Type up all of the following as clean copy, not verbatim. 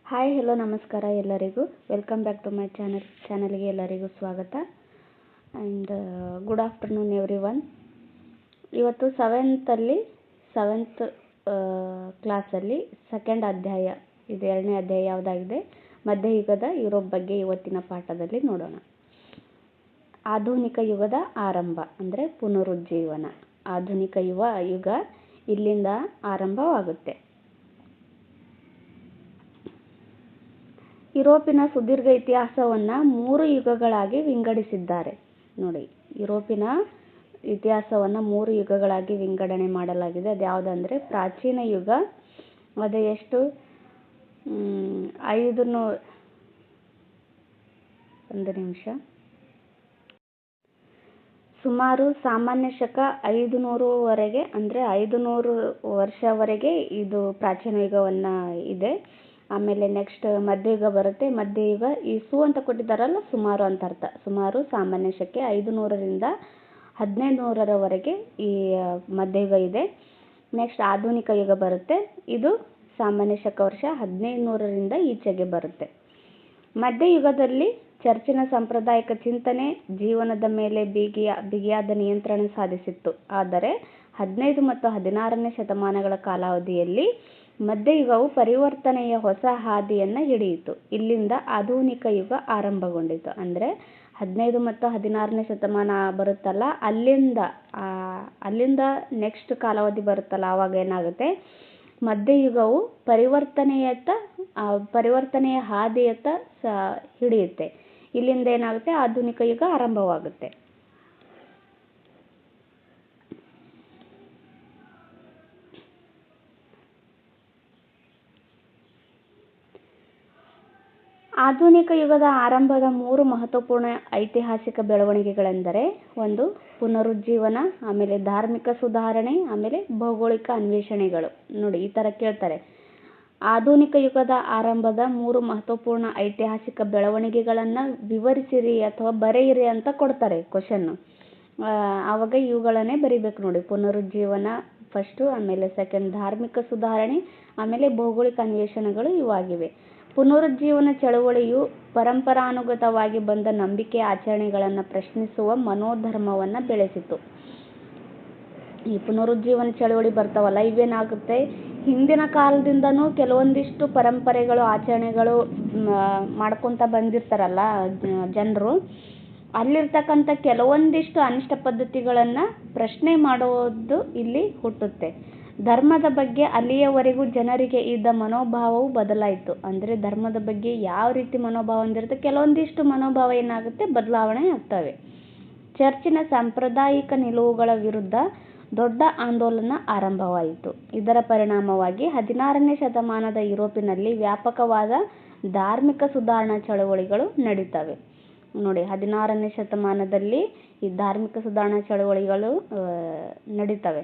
Hi hello ನಮಸ್ಕಾರ ಎಲ್ಲರಿಗೂ. Welcome back to my ಚಾನಲ್ಗೆ ಎಲ್ಲರಿಗೂ ಸ್ವಾಗತ. And good afternoon every one. ಇವತ್ತು ಸೆವೆಂತ್ ಕ್ಲಾಸಲ್ಲಿ ಸೆಕೆಂಡ್ ಅಧ್ಯಾಯ, ಇದು ಎರಡನೇ ಅಧ್ಯಾಯ ಯಾವುದಾಗಿದೆ, ಮಧ್ಯಯುಗದ ಯುರೋಪ್ ಬಗ್ಗೆ ಇವತ್ತಿನ ಪಾಠದಲ್ಲಿ ನೋಡೋಣ. ಆಧುನಿಕ ಯುಗದ ಆರಂಭ ಅಂದರೆ ಪುನರುಜ್ಜೀವನ. ಆಧುನಿಕ ಯುಗ ಇಲ್ಲಿಂದ ಆರಂಭವಾಗುತ್ತೆ. ಯುರೋಪಿನ ಸುದೀರ್ಘ ಇತಿಹಾಸವನ್ನು 3 ಯುಗಗಳಾಗಿ ವಿಂಗಡಿಸಿದ್ದಾರೆ. ನೋಡಿ, ಯುರೋಪಿನ ಇತಿಹಾಸವನ್ನು 3 ಯುಗಗಳಾಗಿ ವಿಂಗಡಣೆ ಮಾಡಲಾಗಿದೆ. ಅದು ಯಾವುದಂದರೆ ಪ್ರಾಚೀನ ಯುಗ, ಅದು ಎಷ್ಟು 500 ಒಂದು ನಿಮಿಷ, ಸುಮಾರು ಸಾಮಾನ್ಯ ಶಕ 500ವರೆಗೆ, ಅಂದರೆ 500 ವರ್ಷವರೆಗೆ ಇದು ಪ್ರಾಚೀನ ಯುಗವನ್ನು ಇದೆ. ಆಮೇಲೆ ನೆಕ್ಸ್ಟ್ ಮಧ್ಯಯುಗ ಬರುತ್ತೆ. ಮಧ್ಯಯುಗ ಈ ಅಂತ ಕೊಟ್ಟಿದ್ದಾರಲ್ಲ, ಸುಮಾರು ಅಂತ ಅರ್ಥ. ಸುಮಾರು ಸಾಮಾನ್ಯ ಶಕೆ 500ರಿಂದ 1500ರವರೆಗೆ ಈ ಮಧ್ಯಯುಗ ಇದೆ. ನೆಕ್ಸ್ಟ್ ಆಧುನಿಕ ಯುಗ ಬರುತ್ತೆ. ಇದು ಸಾಮಾನ್ಯ ಶಕ ವರ್ಷ 1500ರಿಂದ ಈಚೆಗೆ ಬರುತ್ತೆ. ಮಧ್ಯಯುಗದಲ್ಲಿ ಚರ್ಚಿನ ಸಾಂಪ್ರದಾಯಿಕ ಚಿಂತನೆ ಜೀವನದ ಮೇಲೆ ಬಿಗಿಯಾದ ನಿಯಂತ್ರಣ ಸಾಧಿಸಿತ್ತು. ಆದರೆ 15 ಮತ್ತು 16ನೇ ಶತಮಾನಗಳ ಕಾಲಾವಧಿಯಲ್ಲಿ ಮಧ್ಯಯುಗವು ಪರಿವರ್ತನೆಯ ಹೊಸ ಹಾದಿಯನ್ನು ಹಿಡಿಯಿತು. ಇಲ್ಲಿಂದ ಆಧುನಿಕ ಯುಗ ಆರಂಭಗೊಂಡಿತು. ಅಂದರೆ 15 ಮತ್ತು 16ನೇ ಶತಮಾನ ಬರುತ್ತಲ್ಲ, ಅಲ್ಲಿಂದ ನೆಕ್ಸ್ಟ್ ಕಾಲಾವಧಿ ಬರುತ್ತಲ್ಲ, ಆವಾಗ ಏನಾಗುತ್ತೆ, ಮಧ್ಯಯುಗವು ಪರಿವರ್ತನೆಯ ಹಾದಿಯತ್ತ ಹಿಡಿಯುತ್ತೆ. ಇಲ್ಲಿಂದ ಏನಾಗುತ್ತೆ, ಆಧುನಿಕ ಯುಗ ಆರಂಭವಾಗುತ್ತೆ. ಆಧುನಿಕ ಯುಗದ ಆರಂಭದ 3 ಮಹತ್ವಪೂರ್ಣ ಐತಿಹಾಸಿಕ ಬೆಳವಣಿಗೆಗಳೆಂದರೆ, ಒಂದು ಪುನರುಜ್ಜೀವನ, ಆಮೇಲೆ ಧಾರ್ಮಿಕ ಸುಧಾರಣೆ, ಆಮೇಲೆ ಭೌಗೋಳಿಕ ಅನ್ವೇಷಣೆಗಳು. ನೋಡಿ, ಈ ಥರ ಕೇಳ್ತಾರೆ. ಆಧುನಿಕ ಯುಗದ ಆರಂಭದ 3 ಮಹತ್ವಪೂರ್ಣ ಐತಿಹಾಸಿಕ ಬೆಳವಣಿಗೆಗಳನ್ನು ವಿವರಿಸಿರಿ ಅಥವಾ ಬರೆಯಿರಿ ಅಂತ ಕೊಡ್ತಾರೆ ಕ್ವಶನ್ನು. ಆವಾಗ ಇವುಗಳನ್ನೇ ಬರಿಬೇಕು ನೋಡಿ. ಪುನರುಜ್ಜೀವನ ಫಸ್ಟು, ಆಮೇಲೆ ಸೆಕೆಂಡ್ ಧಾರ್ಮಿಕ ಸುಧಾರಣೆ, ಆಮೇಲೆ ಭೌಗೋಳಿಕ ಅನ್ವೇಷಣೆಗಳು ಇವಾಗಿವೆ. ಪುನರುಜ್ಜೀವನ ಚಳವಳಿಯು ಪರಂಪರಾನುಗತವಾಗಿ ಬಂದ ನಂಬಿಕೆ ಆಚರಣೆಗಳನ್ನು ಪ್ರಶ್ನಿಸುವ ಮನೋಧರ್ಮವನ್ನು ಬೆಳೆಸಿತು. ಈ ಪುನರುಜ್ಜೀವನ ಚಳವಳಿ ಬರ್ತಾವಲ್ಲ, ಇವೇನಾಗುತ್ತೆ, ಹಿಂದಿನ ಕಾಲದಿಂದನೂ ಕೆಲವೊಂದಿಷ್ಟು ಪರಂಪರೆಗಳು ಆಚರಣೆಗಳು ಮಾಡ್ಕೊತ ಬಂದಿರ್ತಾರಲ್ಲ ಜನರು, ಅಲ್ಲಿರ್ತಕ್ಕಂಥ ಕೆಲವೊಂದಿಷ್ಟು ಅನಿಷ್ಟ ಪದ್ಧತಿಗಳನ್ನು ಪ್ರಶ್ನೆ ಮಾಡೋದು ಇಲ್ಲಿ ಹುಟ್ಟುತ್ತೆ. ಧರ್ಮದ ಬಗ್ಗೆ ಅಲ್ಲಿಯವರೆಗೂ ಜನರಿಗೆ ಇದ್ದ ಮನೋಭಾವವು ಬದಲಾಯಿತು. ಅಂದರೆ ಧರ್ಮದ ಬಗ್ಗೆ ಯಾವ ರೀತಿ ಮನೋಭಾವ ಹೊಂದಿರುತ್ತೆ, ಕೆಲವೊಂದಿಷ್ಟು ಮನೋಭಾವ ಏನಾಗುತ್ತೆ, ಬದಲಾವಣೆ ಆಗ್ತವೆ. ಚರ್ಚಿನ ಸಾಂಪ್ರದಾಯಿಕ ನಿಲುವುಗಳ ವಿರುದ್ಧ ದೊಡ್ಡ ಆಂದೋಲನ ಆರಂಭವಾಯಿತು. ಇದರ ಪರಿಣಾಮವಾಗಿ 16ನೇ ಶತಮಾನದ ಯುರೋಪಿನಲ್ಲಿ ವ್ಯಾಪಕವಾದ ಧಾರ್ಮಿಕ ಸುಧಾರಣಾ ಚಳವಳಿಗಳು ನಡೀತವೆ. ನೋಡಿ, 16ನೇ ಶತಮಾನದಲ್ಲಿ ಈ ಧಾರ್ಮಿಕ ಸುಧಾರಣಾ ಚಳವಳಿಗಳು ನಡೀತವೆ.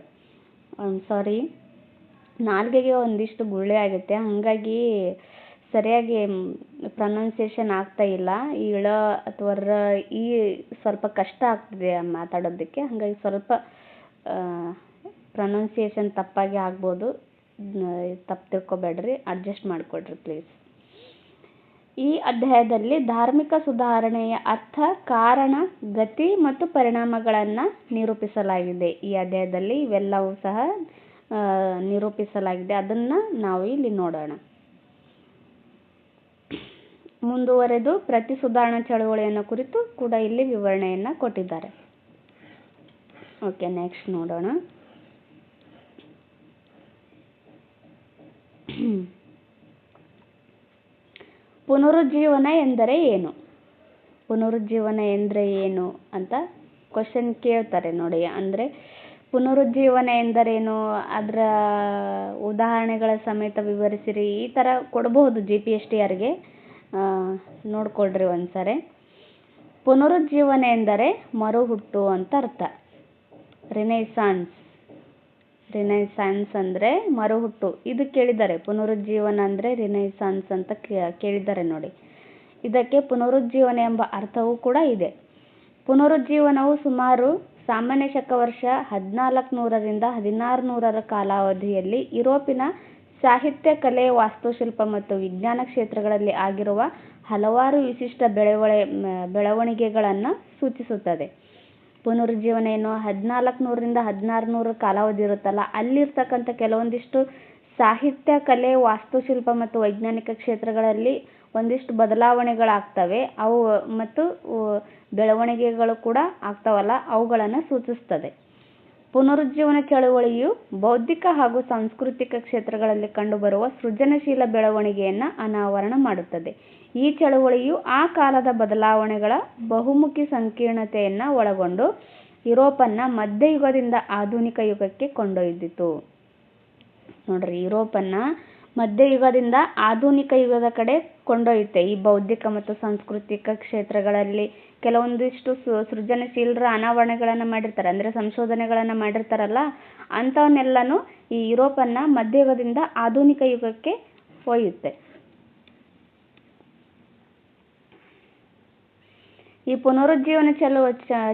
ಸಾರಿ, ನಾಲ್ಗೆಗೆ ಒಂದಿಷ್ಟು ಗುಳ್ಳೆ ಆಗುತ್ತೆ, ಹಾಗಾಗಿ ಸರಿಯಾಗಿ ಪ್ರೊನೌನ್ಸಿಯೇಷನ್ ಆಗ್ತಾ ಇಲ್ಲ. ಈ ಅಥವಾ ಈ ಸ್ವಲ್ಪ ಕಷ್ಟ ಆಗ್ತಿದೆ ಮಾತಾಡೋದಕ್ಕೆ, ಹಾಗಾಗಿ ಸ್ವಲ್ಪ ಪ್ರೊನೌನ್ಸಿಯೇಷನ್ ತಪ್ಪಾಗಿ ಆಗ್ಬೋದು. ತಪ್ಪು ತಿಳ್ಕೊಬೇಡ್ರಿ, ಅಡ್ಜಸ್ಟ್ ಮಾಡಿಕೊಡ್ರಿ ಪ್ಲೀಸ್. ಈ ಅಧ್ಯಾಯದಲ್ಲಿ ಧಾರ್ಮಿಕ ಸುಧಾರಣೆಯ ಅರ್ಥ, ಕಾರಣ, ಗತಿ ಮತ್ತು ಪರಿಣಾಮಗಳನ್ನು ನಿರೂಪಿಸಲಾಗಿದೆ. ಈ ಅಧ್ಯಾಯದಲ್ಲಿ ಇವೆಲ್ಲವೂ ಸಹ ನಿರೂಪಿಸಲಾಗಿದೆ. ಅದನ್ನು ನಾವು ಇಲ್ಲಿ ನೋಡೋಣ. ಮುಂದುವರೆದು ಪ್ರತಿ ಸುಧಾರಣಾ ಚಳವಳಿಯನ್ನು ಕುರಿತು ಕೂಡ ಇಲ್ಲಿ ವಿವರಣೆಯನ್ನು ಕೊಟ್ಟಿದ್ದಾರೆ. ಓಕೆ, ನೆಕ್ಸ್ಟ್ ನೋಡೋಣ. ಪುನರುಜ್ಜೀವನ ಎಂದರೆ ಏನು? ಪುನರುಜ್ಜೀವನ ಎಂದರೆ ಏನು ಅಂತ ಕ್ವಶನ್ ಕೇಳ್ತಾರೆ ನೋಡಿ. ಅಂದರೆ ಪುನರುಜ್ಜೀವನ ಎಂದರೇನು, ಅದರ ಉದಾಹರಣೆಗಳ ಸಮೇತ ವಿವರಿಸಿರಿ, ಈ ಥರ ಕೊಡಬಹುದು GPSTRಗೆ. ನೋಡ್ಕೊಳ್ರಿ ಒಂದ್ಸರಿ. ಪುನರುಜ್ಜೀವನ ಎಂದರೆ ಮರುಹುಟ್ಟು ಅಂತ ಅರ್ಥ. ರಿನೈಸಾನ್ಸ್ ಅಂದರೆ ಮರುಹುಟ್ಟು. ಇದು ಕೇಳಿದ್ದಾರೆ, ಪುನರುಜ್ಜೀವನ ಅಂದರೆ ರಿನೈಸಾನ್ಸ್ ಅಂತ ಕೇಳಿದ್ದಾರೆ ನೋಡಿ. ಇದಕ್ಕೆ ಪುನರುಜ್ಜೀವನ ಎಂಬ ಅರ್ಥವೂ ಕೂಡ ಇದೆ. ಪುನರುಜ್ಜೀವನವು ಸುಮಾರು ಸಾಮಾನ್ಯ ಶಕ ವರ್ಷ 1400ರಿಂದ 1600ರ ಕಾಲಾವಧಿಯಲ್ಲಿ ಯುರೋಪಿನ ಸಾಹಿತ್ಯ, ಕಲೆ, ವಾಸ್ತುಶಿಲ್ಪ ಮತ್ತು ವಿಜ್ಞಾನ ಕ್ಷೇತ್ರಗಳಲ್ಲಿ ಆಗಿರುವ ಹಲವಾರು ವಿಶಿಷ್ಟ ಬೆಳವಣಿಗೆಗಳನ್ನು ಸೂಚಿಸುತ್ತದೆ. ಪುನರುಜ್ಜೀವನ ಏನು 1400ರಿಂದ 1600 ಕಾಲಾವಧಿ ಇರುತ್ತಲ್ಲ, ಅಲ್ಲಿರ್ತಕ್ಕಂಥ ಕೆಲವೊಂದಿಷ್ಟು ಸಾಹಿತ್ಯ, ಕಲೆ, ವಾಸ್ತುಶಿಲ್ಪ ಮತ್ತು ವೈಜ್ಞಾನಿಕ ಕ್ಷೇತ್ರಗಳಲ್ಲಿ ಒಂದಿಷ್ಟು ಬದಲಾವಣೆಗಳಾಗ್ತವೆ. ಅವು ಮತ್ತು ಬೆಳವಣಿಗೆಗಳು ಕೂಡ ಆಗ್ತಾವಲ್ಲ, ಅವುಗಳನ್ನು ಸೂಚಿಸ್ತದೆ. ಪುನರುಜ್ಜೀವನ ಚಳವಳಿಯು ಬೌದ್ಧಿಕ ಹಾಗೂ ಸಾಂಸ್ಕೃತಿಕ ಕ್ಷೇತ್ರಗಳಲ್ಲಿ ಕಂಡುಬರುವ ಸೃಜನಶೀಲ ಬೆಳವಣಿಗೆಯನ್ನು ಅನಾವರಣ ಮಾಡುತ್ತದೆ. ಈ ಚಳವಳಿಯು ಆ ಕಾಲದ ಬದಲಾವಣೆಗಳ ಬಹುಮುಖಿ ಸಂಕೀರ್ಣತೆಯನ್ನು ಒಳಗೊಂಡು ಯುರೋಪನ್ನು ಮಧ್ಯಯುಗದಿಂದ ಆಧುನಿಕ ಯುಗಕ್ಕೆ ಕೊಂಡೊಯ್ದಿತು. ನೋಡ್ರಿ, ಯುರೋಪನ್ನು ಮಧ್ಯಯುಗದಿಂದ ಆಧುನಿಕ ಯುಗದ ಕಡೆ ಕೊಂಡೊಯ್ಯುತ್ತೆ. ಈ ಬೌದ್ಧಿಕ ಮತ್ತು ಸಾಂಸ್ಕೃತಿಕ ಕ್ಷೇತ್ರಗಳಲ್ಲಿ ಕೆಲವೊಂದಿಷ್ಟು ಸೃಜನಶೀಲರ ಅನಾವರಣೆಗಳನ್ನು ಮಾಡಿರ್ತಾರೆ, ಅಂದರೆ ಸಂಶೋಧನೆಗಳನ್ನು ಮಾಡಿರ್ತಾರಲ್ಲ, ಅಂಥವನ್ನೆಲ್ಲನೂ ಈ ಯುರೋಪನ್ನು ಮಧ್ಯಯುಗದಿಂದ ಆಧುನಿಕ ಯುಗಕ್ಕೆ ಒಯ್ಯುತ್ತೆ. ಈ ಪುನರುಜ್ಜೀವನ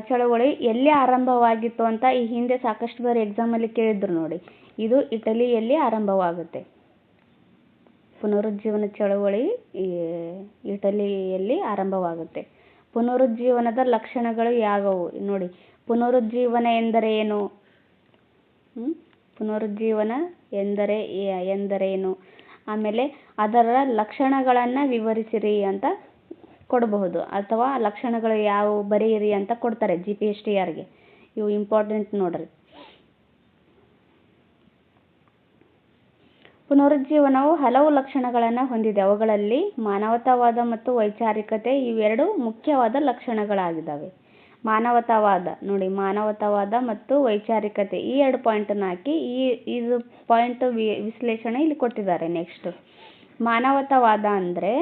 ಚಳವಳಿ ಎಲ್ಲಿ ಆರಂಭವಾಗಿತ್ತು ಅಂತ ಈ ಹಿಂದೆ ಸಾಕಷ್ಟು ಬಾರಿ ಎಕ್ಸಾಮಲ್ಲಿ ಕೇಳಿದ್ರು ನೋಡಿ. ಇದು ಇಟಲಿಯಲ್ಲಿ ಆರಂಭವಾಗುತ್ತೆ. ಪುನರುಜ್ಜೀವನ ಚಳವಳಿ ಇಟಲಿಯಲ್ಲಿ ಆರಂಭವಾಗುತ್ತೆ. ಪುನರುಜ್ಜೀವನದ ಲಕ್ಷಣಗಳು ಯಾವುವು ನೋಡಿ. ಪುನರುಜ್ಜೀವನ ಎಂದರೆ ಏನು? ಪುನರುಜ್ಜೀವನ ಎಂದರೇನು? ಆಮೇಲೆ ಅದರ ಲಕ್ಷಣಗಳನ್ನು ವಿವರಿಸಿರಿ ಅಂತ ಕೊಡಬಹುದು, ಅಥವಾ ಲಕ್ಷಣಗಳು ಯಾವುವು ಬರೆಯಿರಿ ಅಂತ ಕೊಡ್ತಾರೆ GPSTRಗೆ. ಇವು ಇಂಪಾರ್ಟೆಂಟ್ ನೋಡ್ರಿ. ಪುನರುಜ್ಜೀವನವು ಹಲವು ಲಕ್ಷಣಗಳನ್ನು ಹೊಂದಿದೆ. ಅವುಗಳಲ್ಲಿ ಮಾನವತಾವಾದ ಮತ್ತು ವೈಚಾರಿಕತೆ ಇವೆರಡು ಮುಖ್ಯವಾದ ಲಕ್ಷಣಗಳಾಗಿದ್ದಾವೆ. ಮಾನವತಾವಾದ ನೋಡಿ, ಮಾನವತಾವಾದ ಮತ್ತು ವೈಚಾರಿಕತೆ ಈ ಎರಡು ಪಾಯಿಂಟನ್ನು ಹಾಕಿ ಇದು ಪಾಯಿಂಟ್ ವಿಶ್ಲೇಷಣೆ ಇಲ್ಲಿ ಕೊಟ್ಟಿದ್ದಾರೆ. ನೆಕ್ಸ್ಟ್, ಮಾನವತಾವಾದ ಅಂದರೆ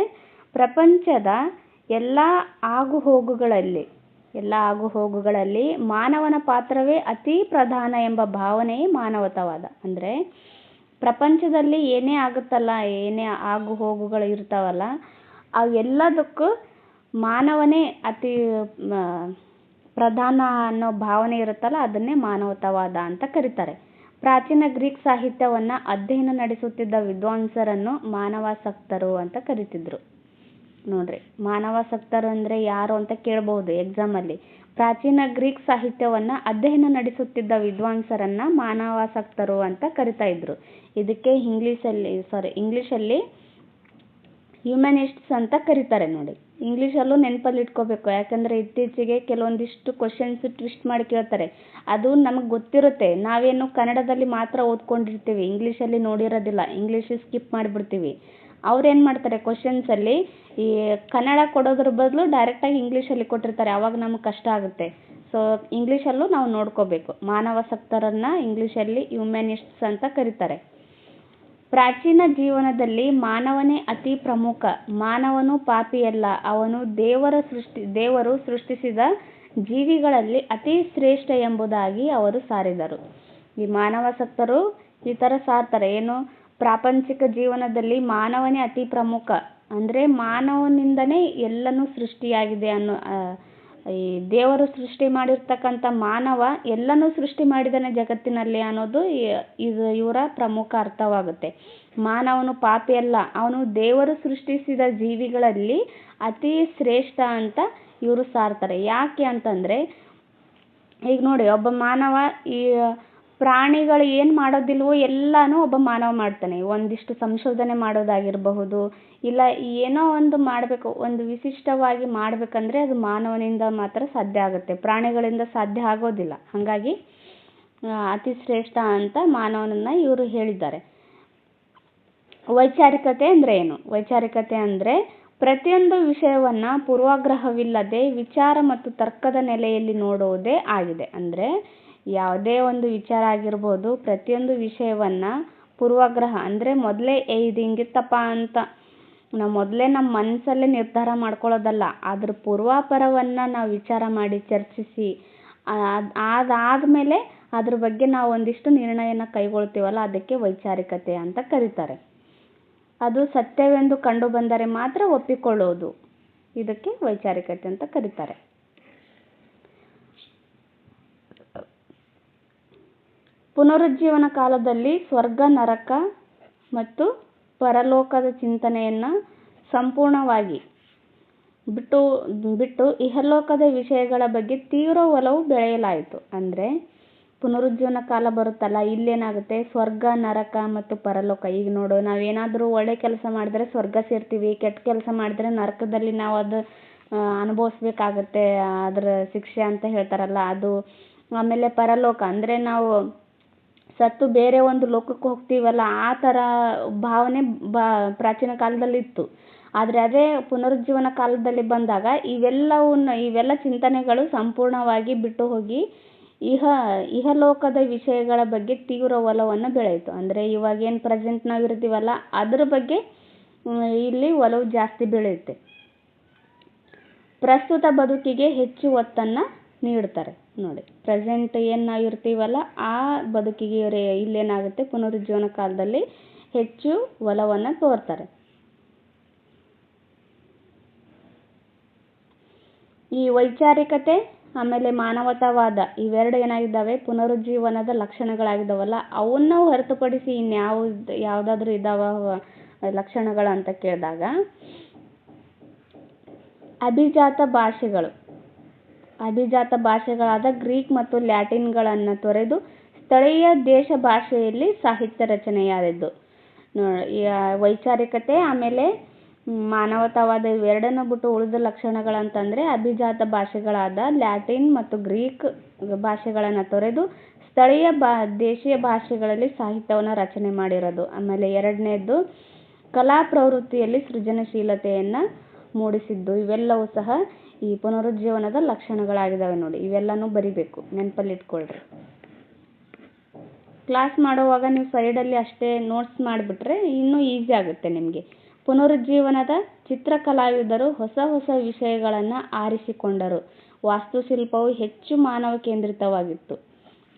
ಪ್ರಪಂಚದ ಎಲ್ಲ ಆಗುಹೋಗುಗಳಲ್ಲಿ ಮಾನವನ ಪಾತ್ರವೇ ಅತಿ ಪ್ರಧಾನ ಎಂಬ ಭಾವನೆಯೇ ಮಾನವತಾವಾದ. ಅಂದರೆ ಪ್ರಪಂಚದಲ್ಲಿ ಏನೇ ಆಗುತ್ತಲ್ಲ, ಏನೇ ಆಗುಹೋಗುಗಳು ಇರ್ತಾವಲ್ಲ, ಅವೆಲ್ಲದಕ್ಕೂ ಮಾನವನೇ ಅತಿ ಪ್ರಧಾನ ಅನ್ನೋ ಭಾವನೆ ಇರುತ್ತಲ್ಲ, ಅದನ್ನೇ ಮಾನವತಾವಾದ ಅಂತ ಕರೀತಾರೆ. ಪ್ರಾಚೀನ ಗ್ರೀಕ್ ಸಾಹಿತ್ಯವನ್ನು ಅಧ್ಯಯನ ನಡೆಸುತ್ತಿದ್ದ ವಿದ್ವಾಂಸರನ್ನು ಮಾನವಾಸಕ್ತರು ಅಂತ ಕರೀತಿದ್ರು. ನೋಡ್ರಿ, ಮಾನವಾಸಕ್ತರು ಅಂದರೆ ಯಾರು ಅಂತ ಕೇಳಬಹುದು ಎಕ್ಸಾಮಲ್ಲಿ. ಪ್ರಾಚೀನ ಗ್ರೀಕ್ ಸಾಹಿತ್ಯವನ್ನು ಅಧ್ಯಯನ ನಡೆಸುತ್ತಿದ್ದ ವಿದ್ವಾಂಸರನ್ನ ಮಾನವಾಸಕ್ತರು ಅಂತ ಕರಿತಾ ಇದ್ರು. ಇದಕ್ಕೆ ಇಂಗ್ಲೀಷಲ್ಲಿ ಹ್ಯೂಮನಿಸ್ಟ್ಸ್ ಅಂತ ಕರೀತಾರೆ ನೋಡಿ. ಇಂಗ್ಲೀಷಲ್ಲೂ ನೆನಪಲ್ಲಿ ಇಟ್ಕೋಬೇಕು, ಯಾಕಂದರೆ ಇತ್ತೀಚೆಗೆ ಕೆಲವೊಂದಿಷ್ಟು ಕ್ವಶನ್ಸ್ ಟ್ವಿಸ್ಟ್ ಮಾಡಿ ಕೇಳ್ತಾರೆ. ಅದು ನಮಗೆ ಗೊತ್ತಿರುತ್ತೆ, ನಾವೇನು ಕನ್ನಡದಲ್ಲಿ ಮಾತ್ರ ಓದ್ಕೊಂಡಿರ್ತೀವಿ, ಇಂಗ್ಲೀಷಲ್ಲಿ ನೋಡಿರೋದಿಲ್ಲ, ಇಂಗ್ಲೀಷ್ ಸ್ಕಿಪ್ ಮಾಡಿಬಿಡ್ತೀವಿ. ಅವ್ರೇನು ಮಾಡ್ತಾರೆ, ಕ್ವಶನ್ಸಲ್ಲಿ ಈ ಕನ್ನಡ ಕೊಡೋದ್ರ ಬದಲು ಡೈರೆಕ್ಟಾಗಿ ಇಂಗ್ಲೀಷಲ್ಲಿ ಕೊಟ್ಟಿರ್ತಾರೆ. ಆವಾಗ ನಮಗೆ ಕಷ್ಟ ಆಗುತ್ತೆ. ಸೊ ಇಂಗ್ಲೀಷಲ್ಲೂ ನಾವು ನೋಡ್ಕೋಬೇಕು. ಮಾನವಾಸಕ್ತರನ್ನು ಇಂಗ್ಲೀಷಲ್ಲಿ ಹ್ಯೂಮನಿಸ್ಟ್ಸ್ ಅಂತ ಕರೀತಾರೆ. ಪ್ರಾಚೀನ ಜೀವನದಲ್ಲಿ ಮಾನವನೇ ಅತಿ ಪ್ರಮುಖ. ಮಾನವನು ಪಾಪಿಯಲ್ಲ, ಅವನು ದೇವರು ಸೃಷ್ಟಿಸಿದ ಜೀವಿಗಳಲ್ಲಿ ಅತಿ ಶ್ರೇಷ್ಠ ಎಂಬುದಾಗಿ ಅವರು ಸಾರಿದರು. ಈ ಮಾನವಾಸಕ್ತರು ಈ ಥರ ಸಾರ್ತಾರೆ. ಏನು, ಪ್ರಾಪಂಚಿಕ ಜೀವನದಲ್ಲಿ ಮಾನವನೇ ಅತಿ ಪ್ರಮುಖ, ಅಂದರೆ ಮಾನವನಿಂದನೇ ಎಲ್ಲನೂ ಸೃಷ್ಟಿಯಾಗಿದೆ ಅನ್ನೋ, ಈ ದೇವರು ಸೃಷ್ಟಿ ಮಾಡಿರ್ತಕ್ಕಂಥ ಮಾನವ ಎಲ್ಲನೂ ಸೃಷ್ಟಿ ಮಾಡಿದ್ದಾನೆ ಜಗತ್ತಿನಲ್ಲಿ ಅನ್ನೋದು ಇವರ ಪ್ರಮುಖ ಅರ್ಥವಾಗುತ್ತೆ. ಮಾನವನು ಪಾಪಿ ಅಲ್ಲ, ಅವನು ದೇವರು ಸೃಷ್ಟಿಸಿದ ಜೀವಿಗಳಲ್ಲಿ ಅತಿ ಶ್ರೇಷ್ಠ ಅಂತ ಇವರು ಸಾರ್ತಾರೆ. ಯಾಕೆ ಅಂತಂದರೆ, ಈಗ ನೋಡಿ, ಒಬ್ಬ ಮಾನವ ಈ ಪ್ರಾಣಿಗಳು ಏನು ಮಾಡೋದಿಲ್ವೋ ಎಲ್ಲನೂ ಒಬ್ಬ ಮಾನವ ಮಾಡ್ತಾನೆ. ಒಂದಿಷ್ಟು ಸಂಶೋಧನೆ ಮಾಡೋದಾಗಿರಬಹುದು, ಇಲ್ಲ ಏನೋ ಒಂದು ಮಾಡಬೇಕು, ಒಂದು ವಿಶಿಷ್ಟವಾಗಿ ಮಾಡಬೇಕಂದ್ರೆ ಅದು ಮಾನವನಿಂದ ಮಾತ್ರ ಸಾಧ್ಯ ಆಗುತ್ತೆ, ಪ್ರಾಣಿಗಳಿಂದ ಸಾಧ್ಯ ಆಗೋದಿಲ್ಲ. ಹಾಗಾಗಿ ಅತಿ ಶ್ರೇಷ್ಠ ಅಂತ ಮಾನವನನ್ನು ಇವರು ಹೇಳಿದ್ದಾರೆ. ವೈಚಾರಿಕತೆ ಅಂದರೆ ಏನು? ವೈಚಾರಿಕತೆ ಅಂದರೆ ಪ್ರತಿಯೊಂದು ವಿಷಯವನ್ನು ಪೂರ್ವಾಗ್ರಹವಿಲ್ಲದೆ ವಿಚಾರ ಮತ್ತು ತರ್ಕದ ನೆಲೆಯಲ್ಲಿ ನೋಡುವುದೇ ಆಗಿದೆ. ಅಂದರೆ ಯಾವುದೇ ಒಂದು ವಿಚಾರ ಆಗಿರ್ಬೋದು, ಪ್ರತಿಯೊಂದು ವಿಷಯವನ್ನು ಪೂರ್ವಾಗ್ರಹ ಅಂದರೆ ಮೊದಲೇ ಇದು ಹಿಂಗಿತ್ತಪ್ಪ ಅಂತ ನಾವು ಮೊದಲೇ ನಮ್ಮ ಮನಸ್ಸಲ್ಲೇ ನಿರ್ಧಾರ ಮಾಡ್ಕೊಳ್ಳೋದಲ್ಲ, ಅದ್ರ ಪೂರ್ವಾಪರವನ್ನು ನಾವು ವಿಚಾರ ಮಾಡಿ ಚರ್ಚಿಸಿ ಅದಾದಮೇಲೆ ಅದ್ರ ಬಗ್ಗೆ ನಾವು ಒಂದಿಷ್ಟು ನಿರ್ಣಯನ ಕೈಗೊಳ್ತೀವಲ್ಲ, ಅದಕ್ಕೆ ವೈಚಾರಿಕತೆ ಅಂತ ಕರೀತಾರೆ. ಅದು ಸತ್ಯವೆಂದು ಕಂಡು ಬಂದರೆ ಮಾತ್ರ ಒಪ್ಪಿಕೊಳ್ಳೋದು, ಇದಕ್ಕೆ ವೈಚಾರಿಕತೆ ಅಂತ ಕರೀತಾರೆ. ಪುನರುಜ್ಜೀವನ ಕಾಲದಲ್ಲಿ ಸ್ವರ್ಗ, ನರಕ ಮತ್ತು ಪರಲೋಕದ ಚಿಂತನೆಯನ್ನು ಸಂಪೂರ್ಣವಾಗಿ ಬಿಟ್ಟು ಇಹಲೋಕದ ವಿಷಯಗಳ ಬಗ್ಗೆ ತೀವ್ರ ಒಲವು ಬೆಳೆಯಲಾಯಿತು. ಅಂದರೆ ಪುನರುಜ್ಜೀವನ ಕಾಲ ಬರುತ್ತಲ್ಲ, ಇಲ್ಲೇನಾಗುತ್ತೆ, ಸ್ವರ್ಗ, ನರಕ ಮತ್ತು ಪರಲೋಕ. ಈಗ ನೋಡು, ನಾವೇನಾದರೂ ಒಳ್ಳೆ ಕೆಲಸ ಮಾಡಿದ್ರೆ ಸ್ವರ್ಗ ಸೇರ್ತೀವಿ, ಕೆಟ್ಟ ಕೆಲಸ ಮಾಡಿದ್ರೆ ನರಕದಲ್ಲಿ ನಾವು ಅದು ಅನುಭವಿಸ್ಬೇಕಾಗತ್ತೆ, ಅದರ ಶಿಕ್ಷೆ ಅಂತ ಹೇಳ್ತಾರಲ್ಲ ಅದು. ಆಮೇಲೆ ಪರಲೋಕ ಅಂದರೆ ನಾವು ಸತ್ತು ಬೇರೆ ಒಂದು ಲೋಕಕ್ಕೆ ಹೋಗ್ತೀವಲ್ಲ, ಆ ಥರ ಭಾವನೆ ಪ್ರಾಚೀನ ಕಾಲದಲ್ಲಿ ಇತ್ತು. ಆದರೆ ಅದೇ ಪುನರುಜ್ಜೀವನ ಕಾಲದಲ್ಲಿ ಬಂದಾಗ ಇವೆಲ್ಲ ಚಿಂತನೆಗಳು ಸಂಪೂರ್ಣವಾಗಿ ಬಿಟ್ಟು ಹೋಗಿ ಇಹಲೋಕದ ವಿಷಯಗಳ ಬಗ್ಗೆ ತೀವ್ರ ಒಲವನ್ನು ಬೆಳೆಯಿತು. ಅಂದರೆ ಇವಾಗೇನು ಪ್ರೆಸೆಂಟ್ ನಾವು ಇರ್ತೀವಲ್ಲ ಅದ್ರ ಬಗ್ಗೆ ಇಲ್ಲಿ ಒಲವು ಜಾಸ್ತಿ ಬೆಳೆಯುತ್ತೆ. ಪ್ರಸ್ತುತ ಬದುಕಿಗೆ ಹೆಚ್ಚು ಒತ್ತನ್ನು ನೀಡ್ತಾರೆ. ನೋಡಿ, ಪ್ರೆಸೆಂಟ್ ಏನು ನಾವು ಇರ್ತೀವಲ್ಲ ಆ ಬದುಕಿಗೆ ಇಲ್ಲೇನಾಗುತ್ತೆ, ಪುನರುಜ್ಜೀವನ ಕಾಲದಲ್ಲಿ ಹೆಚ್ಚು ಒಲವನ್ನು ತೋರ್ತಾರೆ. ಈ ವೈಚಾರಿಕತೆ ಆಮೇಲೆ ಮಾನವತಾವಾದ ಇವೆರಡು ಏನಾಗಿದ್ದಾವೆ, ಪುನರುಜ್ಜೀವನದ ಲಕ್ಷಣಗಳಾಗಿದ್ದಾವಲ್ಲ, ಅವನ್ನ ಹೊರತುಪಡಿಸಿ ಯಾವುದಾದ್ರೂ ಇದ್ದಾವ ಲಕ್ಷಣಗಳು ಅಂತ ಕೇಳಿದಾಗ, ಅಭಿಜಾತ ಭಾಷೆಗಳಾದ ಗ್ರೀಕ್ ಮತ್ತು ಲ್ಯಾಟಿನ್ಗಳನ್ನು ತೊರೆದು ಸ್ಥಳೀಯ ದೇಶ ಭಾಷೆಯಲ್ಲಿ ಸಾಹಿತ್ಯ ರಚನೆಯಾದದ್ದು. ವೈಚಾರಿಕತೆ ಆಮೇಲೆ ಮಾನವತಾವಾದ ಇವೆರಡನ್ನು ಬಿಟ್ಟು ಉಳಿದ ಲಕ್ಷಣಗಳಂತಂದರೆ ಅಭಿಜಾತ ಭಾಷೆಗಳಾದ ಲ್ಯಾಟಿನ್ ಮತ್ತು ಗ್ರೀಕ್ ಭಾಷೆಗಳನ್ನು ತೊರೆದು ಸ್ಥಳೀಯ ದೇಶೀಯ ಭಾಷೆಗಳಲ್ಲಿ ಸಾಹಿತ್ಯವನ್ನು ರಚನೆ ಮಾಡಿರೋದು. ಆಮೇಲೆ ಎರಡನೇದ್ದು ಕಲಾ ಪ್ರವೃತ್ತಿಯಲ್ಲಿ ಸೃಜನಶೀಲತೆಯನ್ನು ಮೂಡಿಸಿದ್ದು. ಇವೆಲ್ಲವೂ ಸಹ ಈ ಪುನರುಜ್ಜೀವನದ ಲಕ್ಷಣಗಳಾಗಿದ್ದಾವೆ. ನೋಡಿ, ಇವೆಲ್ಲನೂ ಬರಿಬೇಕು, ನೆನಪಲ್ಲಿಟ್ಕೊಳ್ರಿ. ಕ್ಲಾಸ್ ಮಾಡುವಾಗ ನೀವು ಸೈಡಲ್ಲಿ ಅಷ್ಟೇ ನೋಟ್ಸ್ ಮಾಡಿಬಿಟ್ರೆ ಇನ್ನೂ ಈಸಿ ಆಗುತ್ತೆ ನಿಮಗೆ. ಪುನರುಜ್ಜೀವನದ ಚಿತ್ರಕಲಾವಿದರು ಹೊಸ ಹೊಸ ವಿಷಯಗಳನ್ನು ಆರಿಸಿಕೊಂಡರು. ವಾಸ್ತುಶಿಲ್ಪವು ಹೆಚ್ಚು ಮಾನವ ಕೇಂದ್ರಿತವಾಗಿತ್ತು.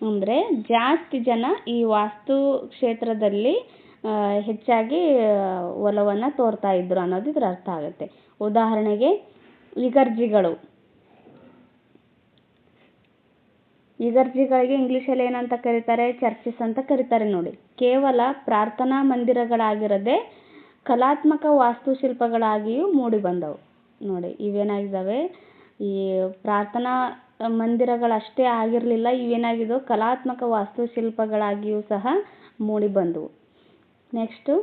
ಅಂದರೆ ಜಾಸ್ತಿ ಜನ ಈ ವಾಸ್ತು ಕ್ಷೇತ್ರದಲ್ಲಿ ಹೆಚ್ಚಾಗಿ ಒಲವನ್ನು ತೋರ್ತಾ ಇದ್ರು ಅನ್ನೋದು ಇದ್ರ ಅರ್ಥ ಆಗುತ್ತೆ. ಉದಾಹರಣೆಗೆ ಇಗರ್ಜಿಗಳಿಗೆ ಇಂಗ್ಲೀಷಲ್ಲಿ ಏನಂತ ಕರೀತಾರೆ, ಚರ್ಚಸ್ ಅಂತ ಕರೀತಾರೆ. ನೋಡಿ, ಕೇವಲ ಪ್ರಾರ್ಥನಾ ಮಂದಿರಗಳಾಗಿರದೆ ಕಲಾತ್ಮಕ ವಾಸ್ತುಶಿಲ್ಪಗಳಾಗಿಯೂ ಮೂಡಿ ಬಂದವು. ನೋಡಿ, ಇವೇನಾಗಿದ್ದಾವೆ, ಈ ಪ್ರಾರ್ಥನಾ ಮಂದಿರಗಳಷ್ಟೇ ಆಗಿರಲಿಲ್ಲ, ಇವೇನಾಗಿದ್ದವು ಕಲಾತ್ಮಕ ವಾಸ್ತುಶಿಲ್ಪಗಳಾಗಿಯೂ ಸಹ ಮೂಡಿ ಬಂದವು. ನೆಕ್ಸ್ಟು,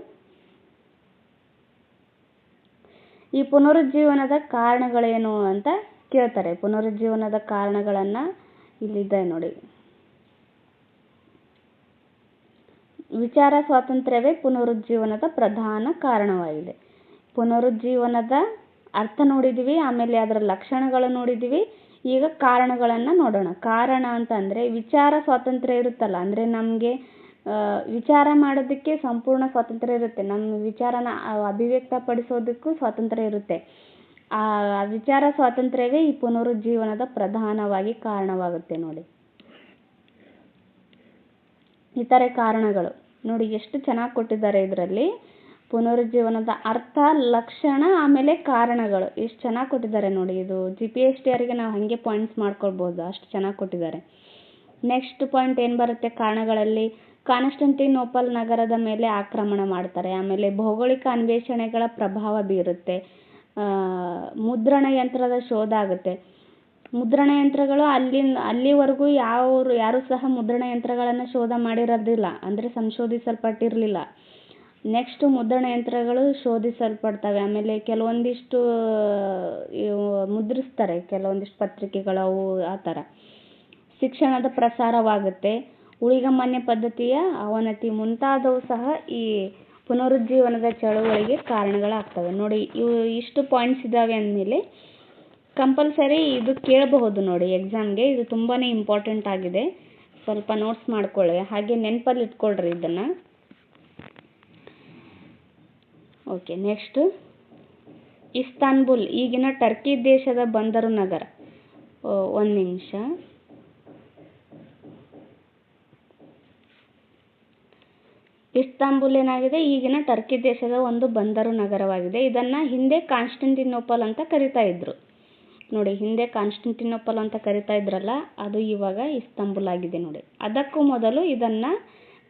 ಈ ಪುನರುಜ್ಜೀವನದ ಕಾರಣಗಳೇನು ಅಂತ ಕೇಳ್ತಾರೆ. ಪುನರುಜ್ಜೀವನದ ಕಾರಣಗಳನ್ನು ಇಲ್ಲಿದೆ ನೋಡಿ. ವಿಚಾರ ಸ್ವಾತಂತ್ರ್ಯವೇ ಪುನರುಜ್ಜೀವನದ ಪ್ರಧಾನ ಕಾರಣವಾಗಿದೆ. ಪುನರುಜ್ಜೀವನದ ಅರ್ಥ ನೋಡಿದ್ದೀವಿ, ಆಮೇಲೆ ಅದರ ಲಕ್ಷಣಗಳು ನೋಡಿದ್ದೀವಿ. ಈಗ ಕಾರಣಗಳನ್ನು ನೋಡೋಣ. ಕಾರಣ ಅಂತ ಅಂದರೆ ವಿಚಾರ ಸ್ವಾತಂತ್ರ್ಯ ಇರುತ್ತಲ್ಲ, ಅಂದರೆ ನಮಗೆ ವಿಚಾರ ಮಾಡೋದಕ್ಕೆ ಸಂಪೂರ್ಣ ಸ್ವಾತಂತ್ರ್ಯ ಇರುತ್ತೆ. ನಮ್ಮ ವಿಚಾರನ ಅಭಿವ್ಯಕ್ತಪಡಿಸೋದಕ್ಕೂ ಸ್ವಾತಂತ್ರ್ಯ ಇರುತ್ತೆ. ಆ ವಿಚಾರ ಸ್ವಾತಂತ್ರ್ಯವೇ ಈ ಪುನರುಜ್ಜೀವನದ ಪ್ರಧಾನವಾಗಿ ಕಾರಣವಾಗುತ್ತೆ. ನೋಡಿ, ಇತರೆ ಕಾರಣಗಳು ನೋಡಿ ಎಷ್ಟು ಚೆನ್ನಾಗಿ ಕೊಟ್ಟಿದ್ದಾರೆ ಇದರಲ್ಲಿ. ಪುನರುಜ್ಜೀವನದ ಅರ್ಥ, ಲಕ್ಷಣ, ಆಮೇಲೆ ಕಾರಣಗಳು ಎಷ್ಟು ಚೆನ್ನಾಗಿ ಕೊಟ್ಟಿದ್ದಾರೆ ನೋಡಿ. ಇದು GPSTRಗೆ ನಾವು ಹಾಗೆ ಪಾಯಿಂಟ್ಸ್ ಮಾಡ್ಕೊಳ್ಬೋದು, ಅಷ್ಟು ಚೆನ್ನಾಗಿ ಕೊಟ್ಟಿದ್ದಾರೆ. ನೆಕ್ಸ್ಟ್ ಪಾಯಿಂಟ್ ಏನು ಬರುತ್ತೆ ಕಾರಣಗಳಲ್ಲಿ, ಕಾನ್ಸ್ಟಂಟಿನೋಪಲ್ ನಗರದ ಮೇಲೆ ಆಕ್ರಮಣ ಮಾಡ್ತಾರೆ. ಆಮೇಲೆ ಭೌಗೋಳಿಕ ಅನ್ವೇಷಣೆಗಳ ಪ್ರಭಾವ ಬೀರುತ್ತೆ. ಮುದ್ರಣ ಯಂತ್ರದ ಶೋಧ ಆಗುತ್ತೆ. ಮುದ್ರಣ ಯಂತ್ರಗಳು ಅಲ್ಲಿವರೆಗೂ ಯಾರೂ ಸಹ ಮುದ್ರಣ ಯಂತ್ರಗಳನ್ನು ಶೋಧ ಮಾಡಿರೋದಿಲ್ಲ, ಅಂದರೆ ಸಂಶೋಧಿಸಲ್ಪಟ್ಟಿರಲಿಲ್ಲ. ನೆಕ್ಸ್ಟ್ ಮುದ್ರಣ ಯಂತ್ರಗಳು ಶೋಧಿಸಲ್ಪಡ್ತವೆ. ಆಮೇಲೆ ಕೆಲವೊಂದಿಷ್ಟು ಮುದ್ರಿಸ್ತಾರೆ, ಕೆಲವೊಂದಿಷ್ಟು ಪತ್ರಿಕೆಗಳು ಆ ಥರ. ಶಿಕ್ಷಣದ ಪ್ರಸಾರವಾಗುತ್ತೆ. ಊಳಿಗಮಾನ್ಯ ಪದ್ಧತಿಯ ಅವನತಿ ಮುಂತಾದವು ಸಹ ಈ ಪುನರುಜ್ಜೀವನದ ಚಳುವಳಿಗೆ ಕಾರಣಗಳಾಗ್ತವೆ. ನೋಡಿ, ಇಷ್ಟು ಪಾಯಿಂಟ್ಸ್ ಇದ್ದಾವೆ ಅಂದಮೇಲೆ ಕಂಪಲ್ಸರಿ ಇದು ಕೇಳಬಹುದು ನೋಡಿ ಎಕ್ಸಾಮ್ಗೆ. ಇದು ತುಂಬಾ ಇಂಪಾರ್ಟೆಂಟ್ ಆಗಿದೆ. ಸ್ವಲ್ಪ ನೋಟ್ಸ್ ಮಾಡ್ಕೊಳ್ಳಿ, ಹಾಗೆ ನೆನಪಲ್ಲಿ ಇಟ್ಕೊಳ್ರಿ ಇದನ್ನು. ಓಕೆ, ನೆಕ್ಸ್ಟ್ ಇಸ್ತಾನ್ಬುಲ್ ಈಗಿನ ಟರ್ಕಿ ದೇಶದ ಬಂದರು ನಗರ. ಒಂದು ನಿಮಿಷ. ಇಸ್ತಾನ್ಬುಲ್ ಏನಾಗಿದೆ, ಈಗಿನ ಟರ್ಕಿ ದೇಶದ ಒಂದು ಬಂದರು ನಗರವಾಗಿದೆ. ಇದನ್ನು ಹಿಂದೆ ಕಾನ್ಸ್ಟಂಟಿನೋಪಲ್ ಅಂತ ಕರಿತಾ ಇದ್ರು. ನೋಡಿ, ಹಿಂದೆ ಕಾನ್ಸ್ಟಂಟಿನೋಪಲ್ ಅಂತ ಕರಿತಾ ಇದ್ರಲ್ಲ, ಅದು ಇವಾಗ ಇಸ್ತಾನ್ಬುಲ್ ಆಗಿದೆ ನೋಡಿ. ಅದಕ್ಕೂ ಮೊದಲು ಇದನ್ನು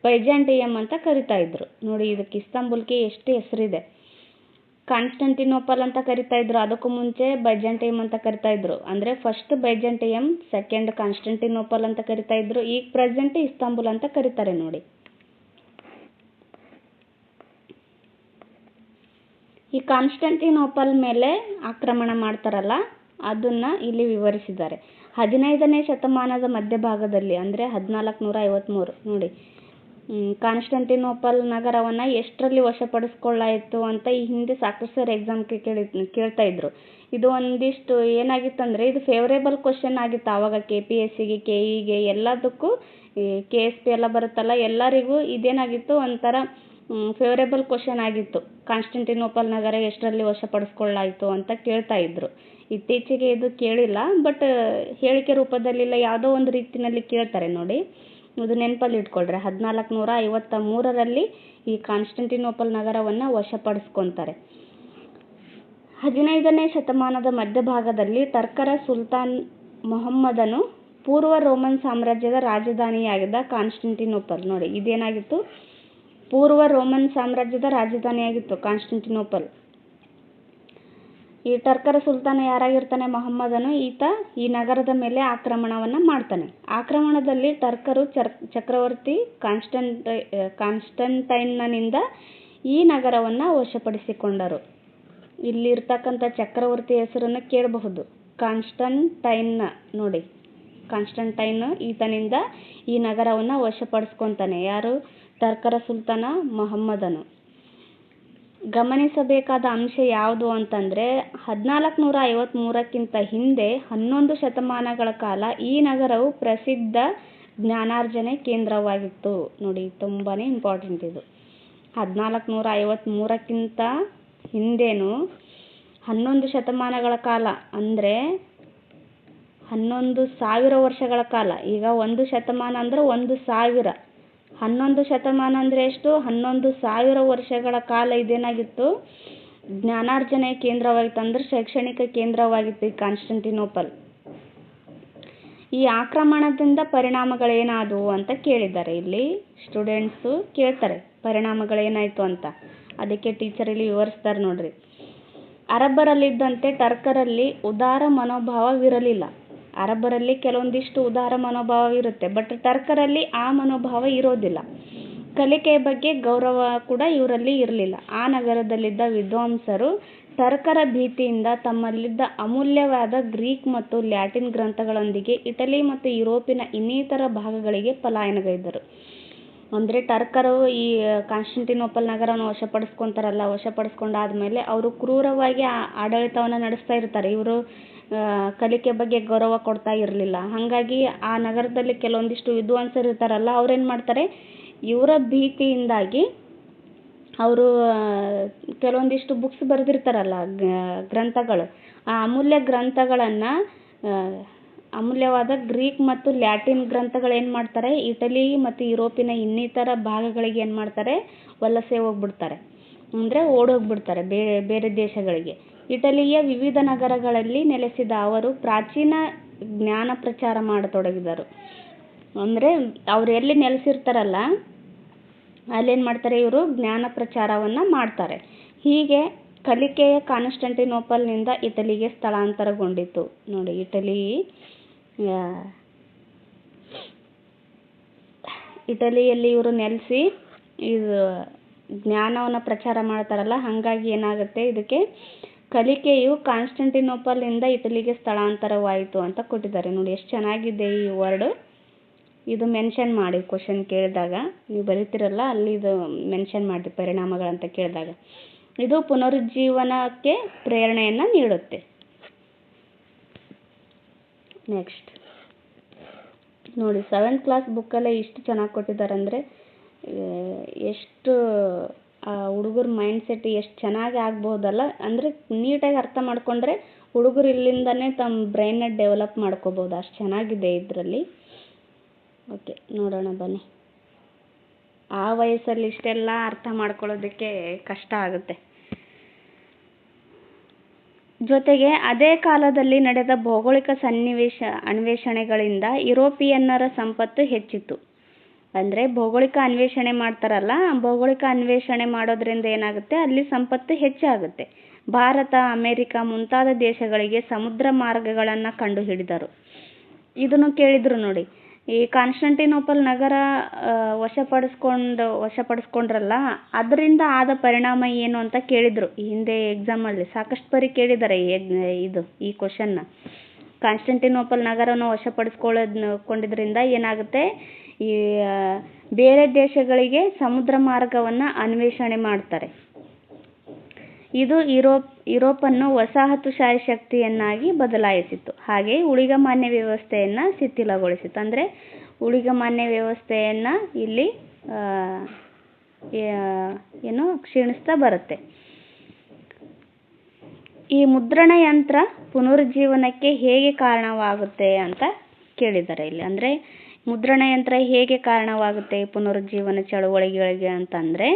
ಬೈಜಾಂಟಿಯಂ ಅಂತ ಕರಿತಾ ಇದ್ರು. ನೋಡಿ, ಇದಕ್ಕೆ ಇಸ್ತಾಂಬುಲ್ಗೆ ಎಷ್ಟು ಹೆಸರಿದೆ. ಕಾನ್ಸ್ಟಂಟಿನೋಪಲ್ ಅಂತ ಕರಿತಾ ಇದ್ರು, ಅದಕ್ಕೂ ಮುಂಚೆ ಬೈಜಾಂಟಿಯಂ ಅಂತ ಕರಿತಾ ಇದ್ರು. ಅಂದರೆ ಫಸ್ಟ್ ಬೈಜಾಂಟಿಯಂ, ಸೆಕೆಂಡ್ ಕಾನ್ಸ್ಟಂಟಿನೋಪಲ್ ಅಂತ ಕರಿತಾ ಇದ್ರು. ಈಗ ಪ್ರೆಸೆಂಟ್ ಇಸ್ತಾಂಬುಲ್ ಅಂತ ಕರೀತಾರೆ ನೋಡಿ. ಈ ಕಾನ್ಸ್ಟಂಟಿನೋಪಲ್ ಮೇಲೆ ಆಕ್ರಮಣ ಮಾಡ್ತಾರಲ್ಲ, ಅದನ್ನ ಇಲ್ಲಿ ವಿವರಿಸಿದ್ದಾರೆ. 15ನೇ ಶತಮಾನದ ಮಧ್ಯಭಾಗದಲ್ಲಿ ಅಂದರೆ 1453 ನೋಡಿ, ಕಾನ್ಸ್ಟಂಟಿನೋಪಲ್ ನಗರವನ್ನು ಎಷ್ಟರಲ್ಲಿ ವಶಪಡಿಸ್ಕೊಳ್ಳಾಯಿತು ಅಂತ ಈ ಹಿಂದೆ ಸಾಕಷ್ಟು ಸರ್ ಎಕ್ಸಾಮ್ಗೆ ಕೇಳ್ತಾ ಇದ್ರು. ಇದು ಒಂದಿಷ್ಟು ಏನಾಗಿತ್ತಂದರೆ, ಇದು ಫೇವರೇಬಲ್ ಕ್ವಶನ್ ಆಗಿತ್ತು ಆವಾಗ. KPSCಗೆ, KEಗೆ ಎಲ್ಲದಕ್ಕೂ, KSP ಎಲ್ಲ ಬರುತ್ತಲ್ಲ, ಎಲ್ಲರಿಗೂ ಇದೇನಾಗಿತ್ತು, ಒಂಥರ ಫೇವರೇಬಲ್ ಕ್ವಶನ್ ಆಗಿತ್ತು. ಕಾನ್ಸ್ಟಂಟಿನೋಪಲ್ ನಗರ ಎಷ್ಟರಲ್ಲಿ ವಶಪಡಿಸ್ಕೊಳ್ಳಾಯಿತು ಅಂತ ಕೇಳ್ತಾ ಇದ್ರು. ಇತ್ತೀಚೆಗೆ ಇದು ಕೇಳಿಲ್ಲ, ಬಟ್ ಹೇಳಿಕೆ ರೂಪದಲ್ಲಿಲ್ಲ, ಯಾವುದೋ ಒಂದು ರೀತಿಯಲ್ಲಿ ಕೇಳ್ತಾರೆ ನೋಡಿ. ಇದು ನೆನಪಲ್ಲಿ ಇಟ್ಕೊಳ್ರಿ. 1453ರಲ್ಲಿ ಈ ಕಾನ್ಸ್ಟಂಟಿನೋಪಲ್ ನಗರವನ್ನು ವಶಪಡಿಸ್ಕೊತಾರೆ. 15ನೇ ಶತಮಾನದ ಮಧ್ಯಭಾಗದಲ್ಲಿ ಟರ್ಕರ ಸುಲ್ತಾನ್ ಮೊಹಮ್ಮದನು ಪೂರ್ವ ರೋಮನ್ ಸಾಮ್ರಾಜ್ಯದ ರಾಜಧಾನಿಯಾಗಿದ್ದ ಕಾನ್ಸ್ಟಂಟಿನೋಪಲ್ ನೋಡಿ, ಇದೇನಾಗಿತ್ತು, ಪೂರ್ವ ರೋಮನ್ ಸಾಮ್ರಾಜ್ಯದ ರಾಜಧಾನಿಯಾಗಿತ್ತು ಕಾನ್ಸ್ಟಂಟಿನೋಪಲ್. ಈ ಟರ್ಕರ ಸುಲ್ತಾನ ಯಾರಾಗಿರ್ತಾನೆ, ಮೊಹಮ್ಮದನು, ಈತ ಈ ನಗರದ ಮೇಲೆ ಆಕ್ರಮಣವನ್ನು ಮಾಡ್ತಾನೆ. ಆಕ್ರಮಣದಲ್ಲಿ ಟರ್ಕರು ಚಕ್ರವರ್ತಿ ಕಾನ್ಸ್ಟಂಟೈನ್ನನಿಂದ ಈ ನಗರವನ್ನು ವಶಪಡಿಸಿಕೊಂಡರು. ಇಲ್ಲಿರ್ತಕ್ಕಂಥ ಚಕ್ರವರ್ತಿ ಹೆಸರನ್ನು ಕೇಳಬಹುದು, ಕಾನ್ಸ್ಟಂಟೈನ್ ನೋಡಿ. ಕಾನ್ಸ್ಟಂಟೈನ್ ಈತನಿಂದ ಈ ನಗರವನ್ನು ವಶಪಡಿಸ್ಕೊತಾನೆ. ಯಾರು, ಟರ್ಕರ ಸುಲ್ತಾನ ಮೊಹಮ್ಮದನು. ಗಮನಿಸಬೇಕಾದ ಅಂಶ ಯಾವುದು ಅಂತಂದರೆ, 1453ಕ್ಕಿಂತ ಹಿಂದೆ 11 ಶತಮಾನಗಳ ಕಾಲ ಈ ನಗರವು ಪ್ರಸಿದ್ಧ ಜ್ಞಾನಾರ್ಜನೆ ಕೇಂದ್ರವಾಗಿತ್ತು ನೋಡಿ. ತುಂಬಾ ಇಂಪಾರ್ಟೆಂಟ್ ಇದು. 1453ಕ್ಕಿಂತ ಹಿಂದೇನು 11 ಶತಮಾನಗಳ ಕಾಲ ಅಂದರೆ 11,000 ವರ್ಷಗಳ ಕಾಲ. ಈಗ 1 ಶತಮಾನ ಅಂದರೆ 1,000, 11 ಶತಮಾನ ಅಂದರೆ ಎಷ್ಟು, 11,000 ವರ್ಷಗಳ ಕಾಲ ಇದೇನಾಗಿತ್ತು, ಜ್ಞಾನಾರ್ಜನೆ ಕೇಂದ್ರವಾಗಿತ್ತು, ಅಂದರೆ ಶೈಕ್ಷಣಿಕ ಕೇಂದ್ರವಾಗಿತ್ತು ಈ ಕಾನ್ಸ್ಟಂಟಿನೋಪಲ್. ಈ ಆಕ್ರಮಣದಿಂದ ಪರಿಣಾಮಗಳೇನಾದವು ಅಂತ ಕೇಳಿದ್ದಾರೆ. ಇಲ್ಲಿ ಸ್ಟೂಡೆಂಟ್ಸು ಕೇಳ್ತಾರೆ ಪರಿಣಾಮಗಳೇನಾಯಿತು ಅಂತ. ಅದಕ್ಕೆ ಟೀಚರ್ ಇಲ್ಲಿ ವಿವರಿಸ್ತಾರೆ ನೋಡ್ರಿ. ಅರಬ್ಬರಲ್ಲಿದ್ದಂತೆ ಟರ್ಕರಲ್ಲಿ ಉದಾರ ಮನೋಭಾವವಿರಲಿಲ್ಲ. ಅರಬ್ಬರಲ್ಲಿ ಕೆಲವೊಂದಿಷ್ಟು ಉದಾರ ಮನೋಭಾವ ಇರುತ್ತೆ, ಬಟ್ ಟರ್ಕರಲ್ಲಿ ಆ ಮನೋಭಾವ ಇರೋದಿಲ್ಲ. ಕಲಿಕೆಯ ಬಗ್ಗೆ ಗೌರವ ಕೂಡ ಇವರಲ್ಲಿ ಇರಲಿಲ್ಲ. ಆ ನಗರದಲ್ಲಿದ್ದ ವಿದ್ವಾಂಸರು ಟರ್ಕರ ಭೀತಿಯಿಂದ ತಮ್ಮಲ್ಲಿದ್ದ ಅಮೂಲ್ಯವಾದ ಗ್ರೀಕ್ ಮತ್ತು ಲ್ಯಾಟಿನ್ ಗ್ರಂಥಗಳೊಂದಿಗೆ ಇಟಲಿ ಮತ್ತು ಯುರೋಪಿನ ಇನ್ನಿತರ ಭಾಗಗಳಿಗೆ ಪಲಾಯನಗೈದರು. ಅಂದರೆ ಟರ್ಕರು ಈ ಕಾನ್ಸ್ಟಂಟಿನೋಪಲ್ ನಗರವನ್ನು ವಶಪಡಿಸ್ಕೊತಾರಲ್ಲ, ವಶಪಡಿಸ್ಕೊಂಡಾದ್ಮೇಲೆ ಅವರು ಕ್ರೂರವಾಗಿ ಆಡಳಿತವನ್ನು ನಡೆಸ್ತಾ ಇರ್ತಾರೆ. ಇವರು ಕಲಿಕೆ ಬಗ್ಗೆ ಗೌರವ ಕೊಡ್ತಾ ಇರಲಿಲ್ಲ. ಹಾಗಾಗಿ ಆ ನಗರದಲ್ಲಿ ಕೆಲವೊಂದಿಷ್ಟು ವಿದ್ವಾಂಸರು ಇರ್ತಾರಲ್ಲ, ಅವ್ರೇನು ಮಾಡ್ತಾರೆ, ಇವರ ಭೀತಿಯಿಂದಾಗಿ ಅವರು ಕೆಲವೊಂದಿಷ್ಟು ಬುಕ್ಸ್ ಬರೆದಿರ್ತಾರಲ್ಲ, ಗ್ರಂಥಗಳು, ಆ ಅಮೂಲ್ಯ ಗ್ರಂಥಗಳನ್ನು, ಅಮೂಲ್ಯವಾದ ಗ್ರೀಕ್ ಮತ್ತು ಲ್ಯಾಟಿನ್ ಗ್ರಂಥಗಳು ಏನು ಮಾಡ್ತಾರೆ, ಇಟಲಿ ಮತ್ತು ಯುರೋಪಿನ ಇನ್ನಿತರ ಭಾಗಗಳಿಗೆ ಏನು ಮಾಡ್ತಾರೆ, ವಲಸೆ ಹೋಗ್ಬಿಡ್ತಾರೆ, ಅಂದರೆ ಓಡೋಗ್ಬಿಡ್ತಾರೆ ಬೇರೆ ಬೇರೆ ದೇಶಗಳಿಗೆ. ಇಟಲಿಯ ವಿವಿಧ ನಗರಗಳಲ್ಲಿ ನೆಲೆಸಿದ ಅವರು ಪ್ರಾಚೀನ ಜ್ಞಾನ ಪ್ರಚಾರ ಮಾಡತೊಡಗಿದರು. ಅಂದರೆ ಅವ್ರು ಎಲ್ಲಿ ನೆಲೆಸಿರ್ತಾರಲ್ಲ ಅಲ್ಲೇನು ಮಾಡ್ತಾರೆ, ಇವರು ಜ್ಞಾನ ಪ್ರಚಾರವನ್ನು ಮಾಡ್ತಾರೆ. ಹೀಗೆ ಕಲಿಕೆಯ ಕಾನ್ಸ್ಟಂಟಿನೋಪಲ್ನಿಂದ ಇಟಲಿಗೆ ಸ್ಥಳಾಂತರಗೊಂಡಿತು ನೋಡಿ. ಇಟಲಿಯಲ್ಲಿ ಇವರು ನೆಲೆಸಿ ಇದು ಜ್ಞಾನವನ್ನು ಪ್ರಚಾರ ಮಾಡ್ತಾರಲ್ಲ, ಹಾಗಾಗಿ ಏನಾಗುತ್ತೆ, ಇದಕ್ಕೆ ಕಲಿಕೆಯು ಕಾನ್ಸ್ಟಂಟಿನೋಪಲ್ನಿಂದ ಇಟಲಿಗೆ ಸ್ಥಳಾಂತರವಾಯಿತು ಅಂತ ಕೊಟ್ಟಿದ್ದಾರೆ ನೋಡಿ. ಎಷ್ಟು ಚೆನ್ನಾಗಿದೆ ಈ ವರ್ಡ್. ಇದು ಮೆನ್ಷನ್ ಮಾಡಿ, ಕ್ವಶನ್ ಕೇಳಿದಾಗ ನೀವು ಬರೀತಿರಲ್ಲ ಅಲ್ಲಿ ಇದು ಮೆನ್ಷನ್ ಮಾಡಿ ಪರಿಣಾಮಗಳಂತ ಕೇಳಿದಾಗ. ಇದು ಪುನರುಜ್ಜೀವನಕ್ಕೆ ಪ್ರೇರಣೆಯನ್ನು ನೀಡುತ್ತೆ. ನೆಕ್ಸ್ಟ್ ನೋಡಿ, 7th ಕ್ಲಾಸ್ ಬುಕ್ಕಲ್ಲೇ ಇಷ್ಟು ಚೆನ್ನಾಗಿ ಕೊಟ್ಟಿದ್ದಾರೆ ಅಂದರೆ ಎಷ್ಟು ಹುಡುಗರ ಮೈಂಡ್ಸೆಟ್ ಎಷ್ಟು ಚೆನ್ನಾಗಿ ಆಗ್ಬೋದಲ್ಲ. ಅಂದರೆ ನೀಟಾಗಿ ಅರ್ಥ ಮಾಡ್ಕೊಂಡ್ರೆ ಹುಡುಗರು ಇಲ್ಲಿಂದನೇ ತಮ್ಮ ಬ್ರೈನ್ನ ಡೆವಲಪ್ ಮಾಡ್ಕೋಬೋದು. ಅಷ್ಟು ಚೆನ್ನಾಗಿದೆ ಇದರಲ್ಲಿ. ಓಕೆ, ನೋಡೋಣ ಬನ್ನಿ. ಆ ವಯಸ್ಸಲ್ಲಿ ಇಷ್ಟೆಲ್ಲ ಅರ್ಥ ಮಾಡ್ಕೊಳ್ಳೋದಕ್ಕೆ ಕಷ್ಟ ಆಗುತ್ತೆ. ಜೊತೆಗೆ ಅದೇ ಕಾಲದಲ್ಲಿ ನಡೆದ ಭೌಗೋಳಿಕ ಅನ್ವೇಷಣೆಗಳಿಂದ ಯುರೋಪಿಯನ್ನರ ಸಂಪತ್ತು ಹೆಚ್ಚಿತು. ಅಂದರೆ ಭೌಗೋಳಿಕ ಅನ್ವೇಷಣೆ ಮಾಡ್ತಾರಲ್ಲ, ಭೌಗೋಳಿಕ ಅನ್ವೇಷಣೆ ಮಾಡೋದ್ರಿಂದ ಏನಾಗುತ್ತೆ, ಅಲ್ಲಿ ಸಂಪತ್ತು ಹೆಚ್ಚಾಗುತ್ತೆ. ಭಾರತ, ಅಮೇರಿಕ ಮುಂತಾದ ದೇಶಗಳಿಗೆ ಸಮುದ್ರ ಮಾರ್ಗಗಳನ್ನು ಕಂಡುಹಿಡಿದರು. ಇದನ್ನು ಕೇಳಿದ್ರು ನೋಡಿ. ಈ ಕಾನ್ಸ್ಟಂಟಿನೋಪಲ್ ನಗರ ವಶಪಡಿಸ್ಕೊಂಡ್ರಲ್ಲ, ಅದರಿಂದ ಆದ ಪರಿಣಾಮ ಏನು ಅಂತ ಕೇಳಿದ್ರು ಈ ಹಿಂದೆ ಎಕ್ಸಾಮಲ್ಲಿ. ಸಾಕಷ್ಟು ಪರಿ ಕೇಳಿದ್ದಾರೆ ಈ ಕ್ವಶನ್ನ. ಕಾನ್ಸ್ಟಂಟಿನೋಪಲ್ ನಗರವನ್ನು ವಶಪಡಿಸ್ಕೊಂಡಿದ್ರಿಂದ ಏನಾಗುತ್ತೆ, ಈ ಬೇರೆ ದೇಶಗಳಿಗೆ ಸಮುದ್ರ ಮಾರ್ಗವನ್ನು ಅನ್ವೇಷಣೆ ಮಾಡ್ತಾರೆ. ಇದು ಯುರೋಪನ್ನು ವಸಾಹತುಶಾಹಿ ಶಕ್ತಿಯನ್ನಾಗಿ ಬದಲಾಯಿಸಿತು. ಹಾಗೆ ಊಳಿಗಮಾನ್ಯ ವ್ಯವಸ್ಥೆಯನ್ನು ಶಿಥಿಲಗೊಳಿಸಿತು. ಅಂದರೆ ಊಳಿಗಮಾನ್ಯ ವ್ಯವಸ್ಥೆಯನ್ನು ಇಲ್ಲಿ ಕ್ಷೀಣಿಸ್ತಾ ಬರುತ್ತೆ. ಈ ಮುದ್ರಣ ಯಂತ್ರ ಪುನರುಜ್ಜೀವನಕ್ಕೆ ಹೇಗೆ ಕಾರಣವಾಗುತ್ತೆ ಅಂತ ಕೇಳಿದ್ದಾರೆ ಇಲ್ಲಿ. ಅಂದರೆ ಮುದ್ರಣ ಯಂತ್ರ ಹೇಗೆ ಕಾರಣವಾಗುತ್ತೆ ಪುನರುಜ್ಜೀವನ ಚಳುವಳಿಗಳಿಗೆ ಅಂತಂದರೆ,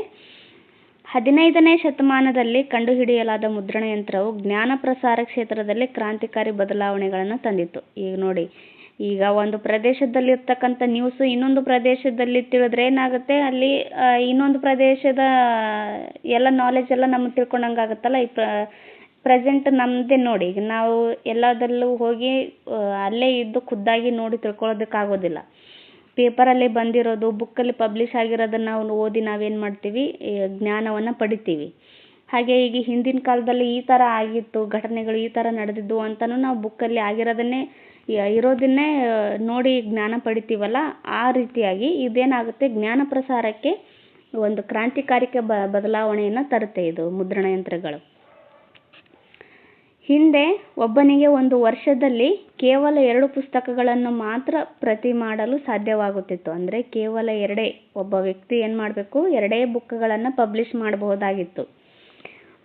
15ನೇ ಶತಮಾನದಲ್ಲಿ ಕಂಡುಹಿಡಿಯಲಾದ ಮುದ್ರಣ ಯಂತ್ರವು ಜ್ಞಾನ ಪ್ರಸಾರ ಕ್ಷೇತ್ರದಲ್ಲಿ ಕ್ರಾಂತಿಕಾರಿ ಬದಲಾವಣೆಗಳನ್ನು ತಂದಿತ್ತು. ಈಗ ನೋಡಿ, ಈಗ ಒಂದು ಪ್ರದೇಶದಲ್ಲಿ ಇರ್ತಕ್ಕಂಥ ನ್ಯೂಸು ಇನ್ನೊಂದು ಪ್ರದೇಶದಲ್ಲಿ ತಿಳಿದ್ರೆ ಏನಾಗುತ್ತೆ, ಅಲ್ಲಿ ಇನ್ನೊಂದು ಪ್ರದೇಶದ ಎಲ್ಲ ನಾಲೆಜ್ ಎಲ್ಲ ನಮಗೆ ತಿಳ್ಕೊಂಡಂಗಾಗುತ್ತಲ್ಲ. ಈ ಪ್ರೆಸೆಂಟ್ ನಮ್ಮದೇ ನೋಡಿ, ಈಗ ನಾವು ಎಲ್ಲದರಲ್ಲೂ ಹೋಗಿ ಅಲ್ಲೇ ಇದ್ದು ಖುದ್ದಾಗಿ ನೋಡಿ ತಿಳ್ಕೊಳ್ಳೋದಕ್ಕಾಗೋದಿಲ್ಲ. ಪೇಪರಲ್ಲಿ ಬಂದಿರೋದು, ಬುಕ್ಕಲ್ಲಿ ಪಬ್ಲಿಷ್ ಆಗಿರೋದನ್ನು ನಾವು ಓದಿ ನಾವೇನು ಮಾಡ್ತೀವಿ, ಜ್ಞಾನವನ್ನು ಪಡಿತೀವಿ. ಹಾಗೆ ಈಗ ಹಿಂದಿನ ಕಾಲದಲ್ಲಿ ಈ ಥರ ಆಗಿತ್ತು, ಘಟನೆಗಳು ಈ ಥರ ನಡೆದಿದ್ದು ಅಂತಲೂ ನಾವು ಬುಕ್ಕಲ್ಲಿ ಇರೋದನ್ನೇ ನೋಡಿ ಜ್ಞಾನ ಪಡಿತೀವಲ್ಲ, ಆ ರೀತಿಯಾಗಿ ಇದೇನಾಗುತ್ತೆ, ಜ್ಞಾನ ಪ್ರಸಾರಕ್ಕೆ ಒಂದು ಕ್ರಾಂತಿಕಾರಿಕ ಬದಲಾವಣೆಯನ್ನು ತರುತ್ತೆ ಇದು ಮುದ್ರಣ ಯಂತ್ರಗಳು. ಹಿಂದೆ ಒಬ್ಬನಿಗೆ ಒಂದು ವರ್ಷದಲ್ಲಿ ಕೇವಲ 2 ಪುಸ್ತಕಗಳನ್ನು ಮಾತ್ರ ಪ್ರತಿ ಮಾಡಲು ಸಾಧ್ಯವಾಗುತ್ತಿತ್ತು. ಅಂದರೆ ಕೇವಲ 2, ಒಬ್ಬ ವ್ಯಕ್ತಿ ಏನು ಮಾಡಬೇಕು, 2 ಬುಕ್ಗಳನ್ನು ಪಬ್ಲಿಷ್ ಮಾಡಬಹುದಾಗಿತ್ತು.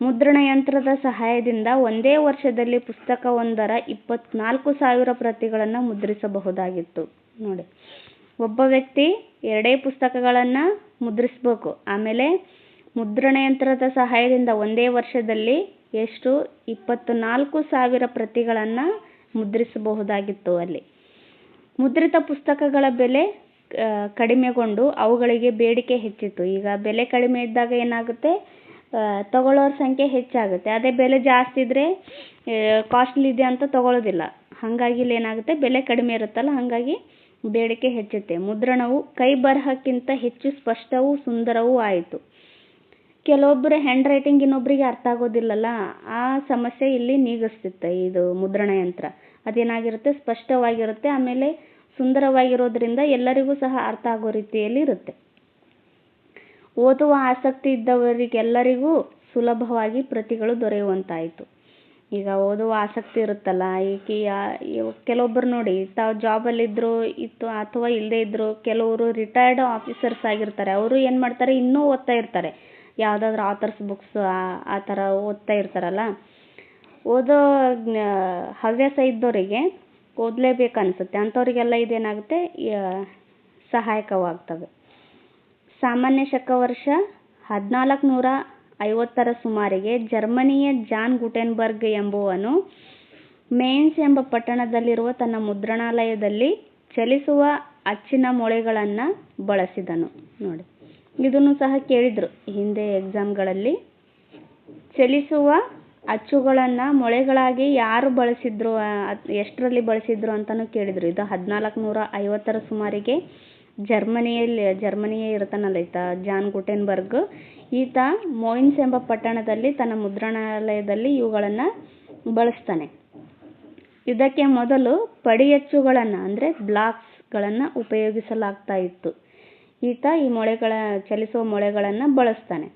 ಮುದ್ರಣ ಯಂತ್ರದ ಸಹಾಯದಿಂದ ಒಂದೇ ವರ್ಷದಲ್ಲಿ ಪುಸ್ತಕವೊಂದರ 24,000 ಪ್ರತಿಗಳನ್ನು ಮುದ್ರಿಸಬಹುದಾಗಿತ್ತು. ನೋಡಿ, ಒಬ್ಬ ವ್ಯಕ್ತಿ 2 ಪುಸ್ತಕಗಳನ್ನು ಮುದ್ರಿಸಬೇಕು. ಆಮೇಲೆ ಮುದ್ರಣ ಯಂತ್ರದ ಸಹಾಯದಿಂದ ಒಂದೇ ವರ್ಷದಲ್ಲಿ ಎಷ್ಟು 24,000 ಪ್ರತಿಗಳನ್ನು ಮುದ್ರಿಸಬಹುದಾಗಿತ್ತು. ಅಲ್ಲಿ ಮುದ್ರಿತ ಪುಸ್ತಕಗಳ ಬೆಲೆ ಕಡಿಮೆಗೊಂಡು ಅವುಗಳಿಗೆ ಬೇಡಿಕೆ ಹೆಚ್ಚಿತು. ಈಗ ಬೆಲೆ ಕಡಿಮೆ ಇದ್ದಾಗ ಏನಾಗುತ್ತೆ, ತಗೊಳ್ಳೋರ ಸಂಖ್ಯೆ ಹೆಚ್ಚಾಗುತ್ತೆ. ಅದೇ ಬೆಲೆ ಜಾಸ್ತಿ ಇದ್ದರೆ ಕಾಸ್ಟ್ಲಿ ಇದೆ ಅಂತ ತಗೊಳ್ಳೋದಿಲ್ಲ. ಹಾಗಾಗಿ ಇಲ್ಲಿ ಏನಾಗುತ್ತೆ, ಬೆಲೆ ಕಡಿಮೆ ಇರುತ್ತಲ್ಲ, ಹಾಗಾಗಿ ಬೇಡಿಕೆ ಹೆಚ್ಚುತ್ತೆ. ಮುದ್ರಣವು ಕೈ ಬರಹಕ್ಕಿಂತ ಹೆಚ್ಚು ಸ್ಪಷ್ಟವೂ ಸುಂದರವೂ ಆಯಿತು. ಕೆಲವೊಬ್ಬರು ಹ್ಯಾಂಡ್ ರೈಟಿಂಗ್ ಇನ್ನೊಬ್ಬರಿಗೆ ಅರ್ಥ ಆಗೋದಿಲ್ಲಲ್ಲ, ಆ ಸಮಸ್ಯೆ ಇಲ್ಲಿ ನೀಗಿಸ್ತಿತ್ತು ಇದು ಮುದ್ರಣ ಯಂತ್ರ. ಅದೇನಾಗಿರುತ್ತೆ, ಸ್ಪಷ್ಟವಾಗಿರುತ್ತೆ, ಆಮೇಲೆ ಸುಂದರವಾಗಿರೋದ್ರಿಂದ ಎಲ್ಲರಿಗೂ ಸಹ ಅರ್ಥ ಆಗೋ ರೀತಿಯಲ್ಲಿ ಇರುತ್ತೆ. ಓದುವ ಆಸಕ್ತಿ ಇದ್ದವರಿಗೆಲ್ಲರಿಗೂ ಸುಲಭವಾಗಿ ಪ್ರತಿಗಳು ದೊರೆಯುವಂತಾಯಿತು. ಈಗ ಓದುವ ಆಸಕ್ತಿ ಇರುತ್ತಲ್ಲ, ಈಗ ಕೆಲವೊಬ್ಬರು ನೋಡಿ, ತಾವು ಜಾಬಲ್ಲಿದ್ದರು ಅಥವಾ ಇಲ್ಲದೇ ಇದ್ದರು, ಕೆಲವರು ರಿಟೈರ್ಡ್ ಆಫೀಸರ್ಸ್ ಆಗಿರ್ತಾರೆ. ಅವರು ಏನು ಮಾಡ್ತಾರೆ, ಇನ್ನೂ ಓದ್ತಾ ಇರ್ತಾರೆ. ಯಾವುದಾದ್ರೂ ಆಥರ್ಸ್ ಬುಕ್ಸ್ ಆ ಥರ ಓದ್ತಾ ಇರ್ತಾರಲ್ಲ, ಓದೋ ಹವ್ಯಾಸ ಇದ್ದವರಿಗೆ ಓದಲೇಬೇಕು ಅನಿಸುತ್ತೆ. ಅಂಥವ್ರಿಗೆಲ್ಲ ಇದೇನಾಗುತ್ತೆ, ಸಹಾಯಕವಾಗ್ತವೆ. ಸಾಮಾನ್ಯ ಶಕ ವರ್ಷ 1450ರ ಸುಮಾರಿಗೆ ಜರ್ಮನಿಯ ಜಾನ್ ಗುಟೆನ್ಬರ್ಗ್ ಎಂಬುವನು ಮೇನ್ಸ್ ಎಂಬ ಪಟ್ಟಣದಲ್ಲಿರುವ ತನ್ನ ಮುದ್ರಣಾಲಯದಲ್ಲಿ ಚಲಿಸುವ ಅಚ್ಚಿನ ಮೊಳೆಗಳನ್ನು ಬಳಸಿದನು. ನೋಡಿ, ಇದನ್ನು ಸಹ ಕೇಳಿದರು ಹಿಂದೆ ಎಕ್ಸಾಮ್ಗಳಲ್ಲಿ. ಚಲಿಸುವ ಅಚ್ಚುಗಳನ್ನು ಮೊಳೆಗಳಾಗಿ ಯಾರು ಬಳಸಿದ್ರು, ಎಷ್ಟರಲ್ಲಿ ಬಳಸಿದ್ರು ಅಂತಲೂ ಕೇಳಿದರು. ಇದು 1450ರ ಸುಮಾರಿಗೆ ಜರ್ಮನಿಯೇ ಇರ್ತಾನಲ್ಲ ಈತ ಜಾನ್ ಗುಟೆನ್ಬರ್ಗ್, ಈತ ಮೋಯಿನ್ಸ್ ಎಂಬ ಪಟ್ಟಣದಲ್ಲಿ ತನ್ನ ಮುದ್ರಣಾಲಯದಲ್ಲಿ ಇವುಗಳನ್ನು ಬಳಸ್ತಾನೆ. ಇದಕ್ಕೆ ಮೊದಲು ಪಡಿಯಚ್ಚುಗಳನ್ನು ಅಂದರೆ ಬ್ಲಾಕ್ಸ್ಗಳನ್ನು ಉಪಯೋಗಿಸಲಾಗ್ತಾ ಇತ್ತು. ಈತ ಈ ಚಲಿಸುವ ಮೊಳೆಗಳನ್ನು ಬಳಸ್ತಾನೆ.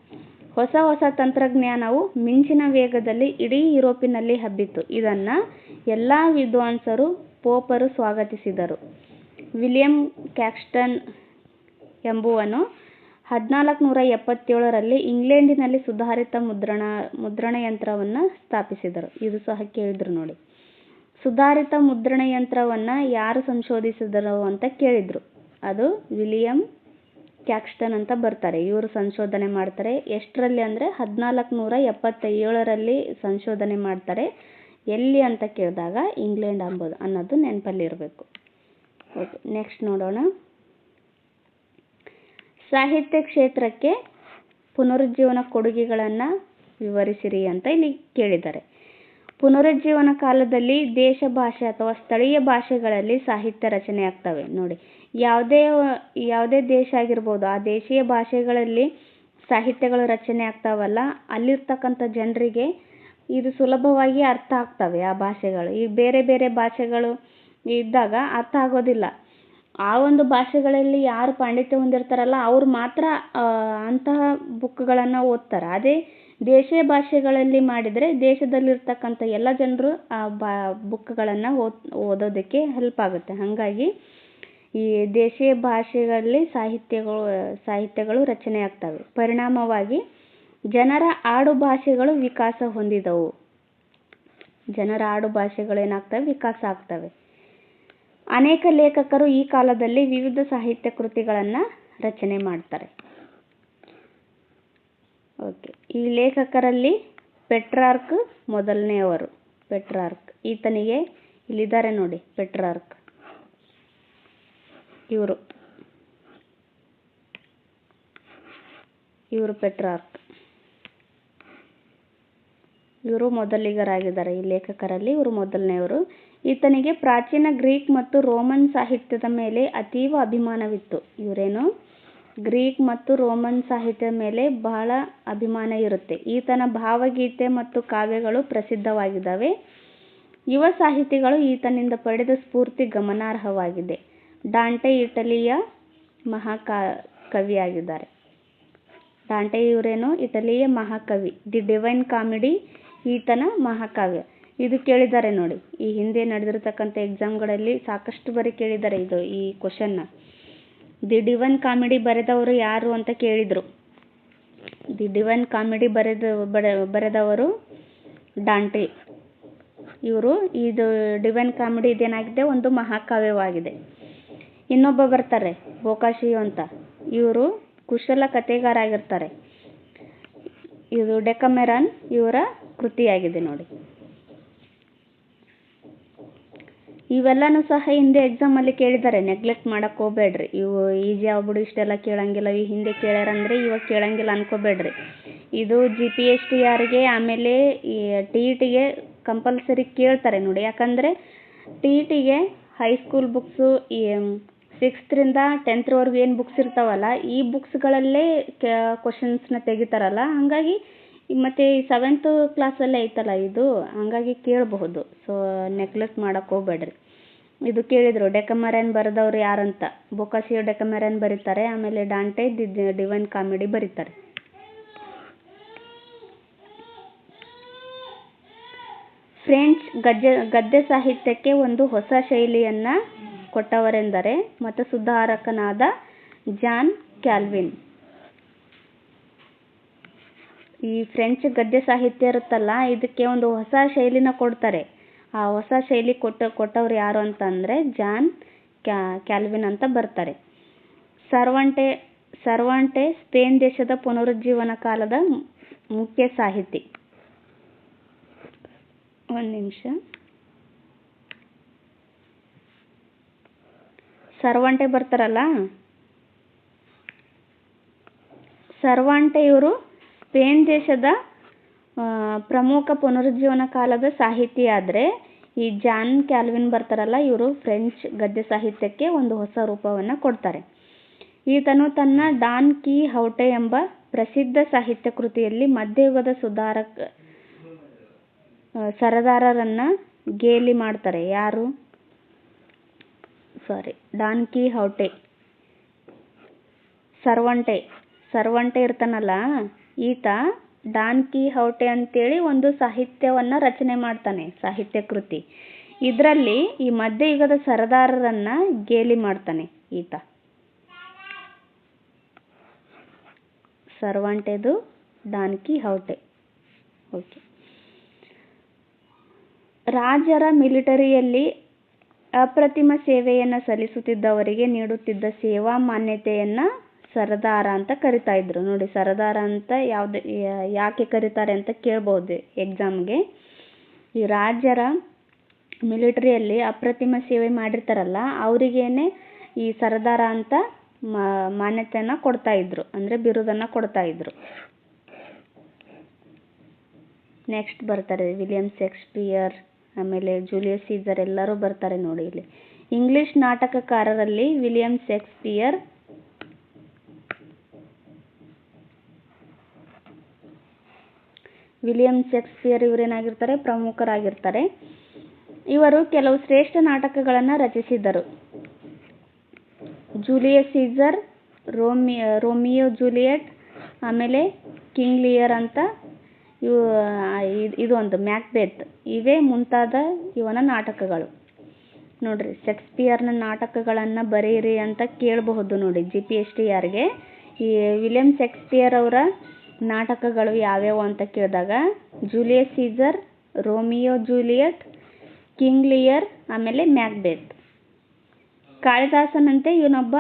ಹೊಸ ತಂತ್ರಜ್ಞಾನವು ಮಿಂಚಿನ ವೇಗದಲ್ಲಿ ಇಡೀ ಯುರೋಪಿನಲ್ಲಿ ಹಬ್ಬಿತು. ಇದನ್ನು ಎಲ್ಲ ವಿದ್ವಾಂಸರು, ಪೋಪರು ಸ್ವಾಗತಿಸಿದರು. ವಿಲಿಯಂ ಕ್ಯಾಕ್ಸ್ಟನ್ ಎಂಬುವನು 1477ರಲ್ಲಿ ಇಂಗ್ಲೆಂಡಿನಲ್ಲಿ ಸುಧಾರಿತ ಮುದ್ರಣ ಯಂತ್ರವನ್ನು ಸ್ಥಾಪಿಸಿದರು. ಇದು ಸಹ ಕೇಳಿದ್ರು ನೋಡಿ. ಸುಧಾರಿತ ಮುದ್ರಣ ಯಂತ್ರವನ್ನು ಯಾರು ಸಂಶೋಧಿಸಿದರು ಅಂತ ಕೇಳಿದ್ರು. ಅದು ವಿಲಿಯಂ ಕ್ಯಾಕ್ಸ್ಟನ್ ಅಂತ ಬರ್ತಾರೆ. ಇವರು ಸಂಶೋಧನೆ ಮಾಡ್ತಾರೆ. ಎಷ್ಟರಲ್ಲಿ ಅಂದರೆ 1477ರಲ್ಲಿ ಸಂಶೋಧನೆ ಮಾಡ್ತಾರೆ. ಎಲ್ಲಿ ಅಂತ ಕೇಳಿದಾಗ ಇಂಗ್ಲೆಂಡ್ ಅನ್ನೋದು ನೆನಪಲ್ಲಿರಬೇಕು. ಓಕೆ, ನೆಕ್ಸ್ಟ್ ನೋಡೋಣ. ಸಾಹಿತ್ಯ ಕ್ಷೇತ್ರಕ್ಕೆ ಪುನರುಜ್ಜೀವನ ಕೊಡುಗೆಗಳನ್ನು ವಿವರಿಸಿರಿ ಅಂತ ಇಲ್ಲಿ ಕೇಳಿದ್ದಾರೆ. ಪುನರುಜ್ಜೀವನ ಕಾಲದಲ್ಲಿ ದೇಶ ಭಾಷೆ ಅಥವಾ ಸ್ಥಳೀಯ ಭಾಷೆಗಳಲ್ಲಿ ಸಾಹಿತ್ಯ ರಚನೆ ಆಗ್ತವೆ. ನೋಡಿ, ಯಾವುದೇ ದೇಶ ಆಗಿರ್ಬೋದು, ಆ ದೇಶೀಯ ಭಾಷೆಗಳಲ್ಲಿ ಸಾಹಿತ್ಯಗಳು ರಚನೆ ಆಗ್ತಾವಲ್ಲ, ಅಲ್ಲಿರ್ತಕ್ಕಂಥ ಜನರಿಗೆ ಇದು ಸುಲಭವಾಗಿ ಅರ್ಥ ಆಗ್ತವೆ ಆ ಭಾಷೆಗಳು. ಈ ಬೇರೆ ಬೇರೆ ಭಾಷೆಗಳು ಇದ್ದಾಗ ಅರ್ಥ ಆಗೋದಿಲ್ಲ. ಆ ಒಂದು ಭಾಷೆಗಳಲ್ಲಿ ಯಾರು ಪಾಂಡಿತ್ಯ ಹೊಂದಿರ್ತಾರಲ್ಲ ಅವ್ರು ಮಾತ್ರ ಅಂತಹ ಬುಕ್ಗಳನ್ನು ಓದ್ತಾರೆ. ಅದೇ ದೇಶೀಯ ಭಾಷೆಗಳಲ್ಲಿ ಮಾಡಿದರೆ ದೇಶದಲ್ಲಿರ್ತಕ್ಕಂಥ ಎಲ್ಲ ಜನರು ಆ ಬುಕ್ಗಳನ್ನು ಓದೋದಕ್ಕೆ ಹೆಲ್ಪ್ ಆಗುತ್ತೆ. ಹಾಗಾಗಿ ಈ ದೇಶೀಯ ಭಾಷೆಗಳಲ್ಲಿ ಸಾಹಿತ್ಯಗಳು ರಚನೆ ಆಗ್ತವೆ. ಪರಿಣಾಮವಾಗಿ ಜನರ ಆಡು ಭಾಷೆಗಳು ವಿಕಾಸ ಹೊಂದಿದವು. ಜನರ ಆಡು ಭಾಷೆಗಳು ಏನಾಗ್ತವೆ? ವಿಕಾಸ ಆಗ್ತವೆ. ಅನೇಕ ಲೇಖಕರು ಈ ಕಾಲದಲ್ಲಿ ವಿವಿಧ ಸಾಹಿತ್ಯ ಕೃತಿಗಳನ್ನು ರಚನೆ ಮಾಡ್ತಾರೆ. ಓಕೆ, ಈ ಲೇಖಕರಲ್ಲಿ ಪೆಟ್ರಾರ್ಕ್ ಮೊದಲನೆಯವರು. ಪೆಟ್ರಾರ್ಕ್ ಈತನಿಗೆ ಇಲ್ಲಿದ್ದಾರೆ ನೋಡಿ, ಪೆಟ್ರಾರ್ಕ್ ಇವರು ಪೆಟ್ರಾರ್ಕ್ ಇವರು ಮೊದಲಿಗರಾಗಿದ್ದಾರೆ. ಈ ಲೇಖಕರಲ್ಲಿ ಇವರು ಮೊದಲನೆಯವರು. ಈತನಿಗೆ ಪ್ರಾಚೀನ ಗ್ರೀಕ್ ಮತ್ತು ರೋಮನ್ ಸಾಹಿತ್ಯದ ಮೇಲೆ ಅತೀವ ಅಭಿಮಾನವಿತ್ತು. ಇವರೇನು ಗ್ರೀಕ್ ಮತ್ತು ರೋಮನ್ ಸಾಹಿತ್ಯದ ಮೇಲೆ ಬಹಳ ಅಭಿಮಾನ ಇರುತ್ತೆ. ಈತನ ಭಾವಗೀತೆ ಮತ್ತು ಕಾವ್ಯಗಳು ಪ್ರಸಿದ್ಧವಾಗಿದ್ದಾವೆ. ಯುವ ಸಾಹಿತಿಗಳು ಈತನಿಂದ ಪಡೆದ ಸ್ಫೂರ್ತಿ ಗಮನಾರ್ಹವಾಗಿದೆ. ಡಾಂಟೆ ಇಟಲಿಯ ಮಹಾಕವಿಯಾಗಿದ್ದಾರೆ. ಡಾಂಟೆ ಇವರೇನು ಇಟಲಿಯ ಮಹಾಕವಿ. ದಿ ಡಿವೈನ್ ಕಾಮಿಡಿ ಈತನ ಮಹಾಕಾವ್ಯ. ಇದು ಕೇಳಿದ್ದಾರೆ ನೋಡಿ, ಈ ಹಿಂದೆ ನಡೆದಿರತಕ್ಕಂಥ ಎಕ್ಸಾಮ್ಗಳಲ್ಲಿ ಸಾಕಷ್ಟು ಬಾರಿ ಕೇಳಿದ್ದಾರೆ ಈ ಕ್ವಶನ್ನ. ದಿ ಡಿವೈನ್ ಕಾಮಿಡಿ ಬರೆದವರು ಯಾರು ಅಂತ ಕೇಳಿದರು. ದಿ ಡಿವೈನ್ ಕಾಮಿಡಿ ಬರೆದವರು ಡಾಂಟೆ. ಇದು ಡಿವೈನ್ ಕಾಮಿಡಿ ಇದೇನಾಗಿದೆ? ಒಂದು ಮಹಾಕಾವ್ಯವಾಗಿದೆ. ಇನ್ನೊಬ್ಬ ಬರ್ತಾರೆ ಬೊಕಾಶಿಯೋ ಅಂತ. ಇವರು ಕುಶಲ ಕಥೆಗಾರ ಆಗಿರ್ತಾರೆ. ಇದು ಡೆಕಮೆರಾನ್ ಇವರ ಕೃತಿಯಾಗಿದೆ ನೋಡಿ. ಇವೆಲ್ಲನೂ ಸಹ ಹಿಂದೆ ಎಕ್ಸಾಮಲ್ಲಿ ಕೇಳಿದ್ದಾರೆ, ನೆಗ್ಲೆಕ್ಟ್ ಮಾಡಕ್ಕೆ ಹೋಗ್ಬೇಡ್ರಿ. ಇವು ಈಜಿ ಆಗ್ಬಿಡು, ಇಷ್ಟೆಲ್ಲ ಕೇಳಂಗಿಲ್ಲ, ಈ ಹಿಂದೆ ಕೇಳ್ಯಾರಂದ್ರೆ ಇವಾಗ ಕೇಳಂಗಿಲ್ಲ ಅನ್ಕೋಬೇಡ್ರಿ. ಇದು GPSTRಗೆ ಆಮೇಲೆ ಈ TETಗೆ ಕಂಪಲ್ಸರಿ ಕೇಳ್ತಾರೆ ನೋಡಿ. ಯಾಕಂದರೆ TETಗೆ ಹೈಸ್ಕೂಲ್ ಬುಕ್ಸು, ಈ 6th ರಿಂದ 10th ವರೆಗೂ ಏನು ಬುಕ್ಸ್ ಇರ್ತಾವಲ್ಲ, ಈ ಬುಕ್ಸ್ಗಳಲ್ಲೇ ಕ್ವಶನ್ಸ್ನ ತೆಗಿತಾರಲ್ಲ. ಹಾಗಾಗಿ ಮತ್ತು 7th ಕ್ಲಾಸಲ್ಲೇ ಐತಲ್ಲ ಇದು, ಹಾಗಾಗಿ ಕೇಳಬಹುದು. ಸೊ ನೆಗ್ಲೆಕ್ಟ್ ಮಾಡಕ್ಕೆ ಹೋಗ್ಬೇಡ್ರಿ. ಇದು ಕೇಳಿದರು ಡೆಕಮೆರಾನ್ ಬರೆದವ್ರು ಯಾರಂತ. ಬೊಕಾಶಿಯೋ ಡೆಕಮೆರಾನ್ ಬರೀತಾರೆ, ಆಮೇಲೆ ಡಾಂಟೆ ದಿ ಡಿವೈನ್ ಕಾಮಿಡಿ ಬರೀತಾರೆ. ಫ್ರೆಂಚ್ ಗದ್ಯ ಸಾಹಿತ್ಯಕ್ಕೆ ಒಂದು ಹೊಸ ಶೈಲಿಯನ್ನು ಕೊಟ್ಟವರೆಂದರೆ ಮತ ಸುಧಾರಕನಾದ ಜಾನ್ ಕ್ಯಾಲ್ವಿನ್. ಈ ಫ್ರೆಂಚ್ ಗದ್ಯ ಸಾಹಿತ್ಯ ಇರುತ್ತಲ್ಲ, ಇದಕ್ಕೆ ಒಂದು ಹೊಸ ಶೈಲಿನ ಕೊಡ್ತಾರೆ. ಆ ಹೊಸ ಶೈಲಿ ಕೊಟ್ಟವ್ರು ಯಾರು ಅಂತಂದರೆ ಜಾನ್ ಕ್ಯಾಲ್ವಿನ್ ಅಂತ ಬರ್ತಾರೆ. ಸರ್ವಾಂಟೆ ಸ್ಪೇನ್ ದೇಶದ ಪುನರುಜ್ಜೀವನ ಕಾಲದ ಮುಖ್ಯ ಸಾಹಿತಿ. ಒಂದು ನಿಮಿಷ. ಸರ್ವಾಂಟೆ ಬರ್ತಾರಲ್ಲ, ಸರ್ವಾಂಟೆ ಇವರು ಸ್ಪೇನ್ ದೇಶದ ಪ್ರಮುಖ ಪುನರುಜ್ಜೀವನ ಕಾಲದ ಸಾಹಿತಿ. ಆದರೆ ಈ ಜಾನ್ ಕ್ಯಾಲ್ವಿನ್ ಬರ್ತಾರಲ್ಲ, ಇವರು ಫ್ರೆಂಚ್ ಗದ್ಯ ಸಾಹಿತ್ಯಕ್ಕೆ ಒಂದು ಹೊಸ ರೂಪವನ್ನು ಕೊಡ್ತಾರೆ. ಈತನು ತನ್ನ ಡಾನ್ ಕಿಹೌಟೆ ಎಂಬ ಪ್ರಸಿದ್ಧ ಸಾಹಿತ್ಯ ಕೃತಿಯಲ್ಲಿ ಮಧ್ಯಯುಗದ ಸರದಾರರನ್ನು ಗೇಲಿ ಮಾಡ್ತಾರೆ. ಯಾರು? ಡಾನ್ ಕಿಹೌಟೆ. ಸರ್ವಂಟೆ ಇರ್ತಾನಲ್ಲ, ಈತ ಡಾನ್ ಕಿಹೌಟೆ ಅಂತೇಳಿ ಒಂದು ಸಾಹಿತ್ಯವನ್ನು ರಚನೆ ಮಾಡ್ತಾನೆ, ಸಾಹಿತ್ಯ ಕೃತಿ. ಇದರಲ್ಲಿ ಈ ಮಧ್ಯಯುಗದ ಸರದಾರರನ್ನು ಗೇಲಿ ಮಾಡ್ತಾನೆ ಈತ. ಸರ್ವಾಂಟೆದು ಡಾನ್ ಕಿಹೌಟೆ. ಓಕೆ. ರಾಜರ ಮಿಲಿಟರಿಯಲ್ಲಿ ಅಪ್ರತಿಮ ಸೇವೆಯನ್ನು ಸಲ್ಲಿಸುತ್ತಿದ್ದವರಿಗೆ ನೀಡುತ್ತಿದ್ದ ಸೇವಾ ಮಾನ್ಯತೆಯನ್ನು ಸರದಾರ ಅಂತ ಕರಿತಾ ಇದ್ರು. ನೋಡಿ, ಸರದಾರ ಅಂತ ಯಾಕೆ ಕರೀತಾರೆ ಅಂತ ಕೇಳ್ಬೋದು ಎಕ್ಸಾಮ್ಗೆ. ಈ ರಾಜರ ಮಿಲಿಟರಿಯಲ್ಲಿ ಅಪ್ರತಿಮ ಸೇವೆ ಮಾಡಿರ್ತಾರಲ್ಲ, ಅವರಿಗೇನೆ ಈ ಸರದಾರ ಅಂತ ಮಾನ್ಯತೆಯನ್ನು ಕೊಡ್ತಾ ಇದ್ರು, ಅಂದರೆ ಬಿರುದನ್ನು ಕೊಡ್ತಾ ಇದ್ರು. ನೆಕ್ಸ್ಟ್ ಬರ್ತಾರೆ ವಿಲಿಯಂ ಶೇಕ್ಸ್ಪಿಯರ್, ಆಮೇಲೆ ಜೂಲಿಯಸ್ ಸೀಸರ್ ಎಲ್ಲರೂ ಬರ್ತಾರೆ ನೋಡಿ ಇಲ್ಲಿ. ಇಂಗ್ಲಿಷ್ ನಾಟಕಕಾರರಲ್ಲಿ ವಿಲಿಯಂ ಶೇಕ್ಸ್ಪಿಯರ್ ಇವರೇನಾಗಿರ್ತಾರೆ, ಪ್ರಮುಖರಾಗಿರ್ತಾರೆ. ಇವರು ಕೆಲವು ಶ್ರೇಷ್ಠ ನಾಟಕಗಳನ್ನು ರಚಿಸಿದರು. ಜೂಲಿಯಸ್ ಸೀಸರ್, ರೋಮಿಯೋ ಜೂಲಿಯಟ್, ಆಮೇಲೆ ಕಿಂಗ್ ಲಿಯರ್ ಅಂತ ಇದೊಂದು ಮ್ಯಾಕ್ಬೆತ್, ಇವೇ ಮುಂತಾದ ಇವನ ನಾಟಕಗಳು. ನೋಡ್ರಿ, ಶೇಕ್ಸ್ಪಿಯರ್ನ ನಾಟಕಗಳನ್ನು ಬರೆಯಿರಿ ಅಂತ ಕೇಳಬಹುದು ನೋಡಿ GPSTRಗೆ. ಈ ವಿಲಿಯಂ ಶೇಕ್ಸ್ಪಿಯರ್ ಅವರ ನಾಟಕಗಳು ಯಾವ್ಯಾವು ಅಂತ ಕೇಳಿದಾಗ Julius Caesar, Romeo Juliet, King Lear, ಆಮೇಲೆ ಮ್ಯಾಕ್ಬೆತ್. ಕಾಳಿದಾಸನಂತೆ ಇವನೊಬ್ಬ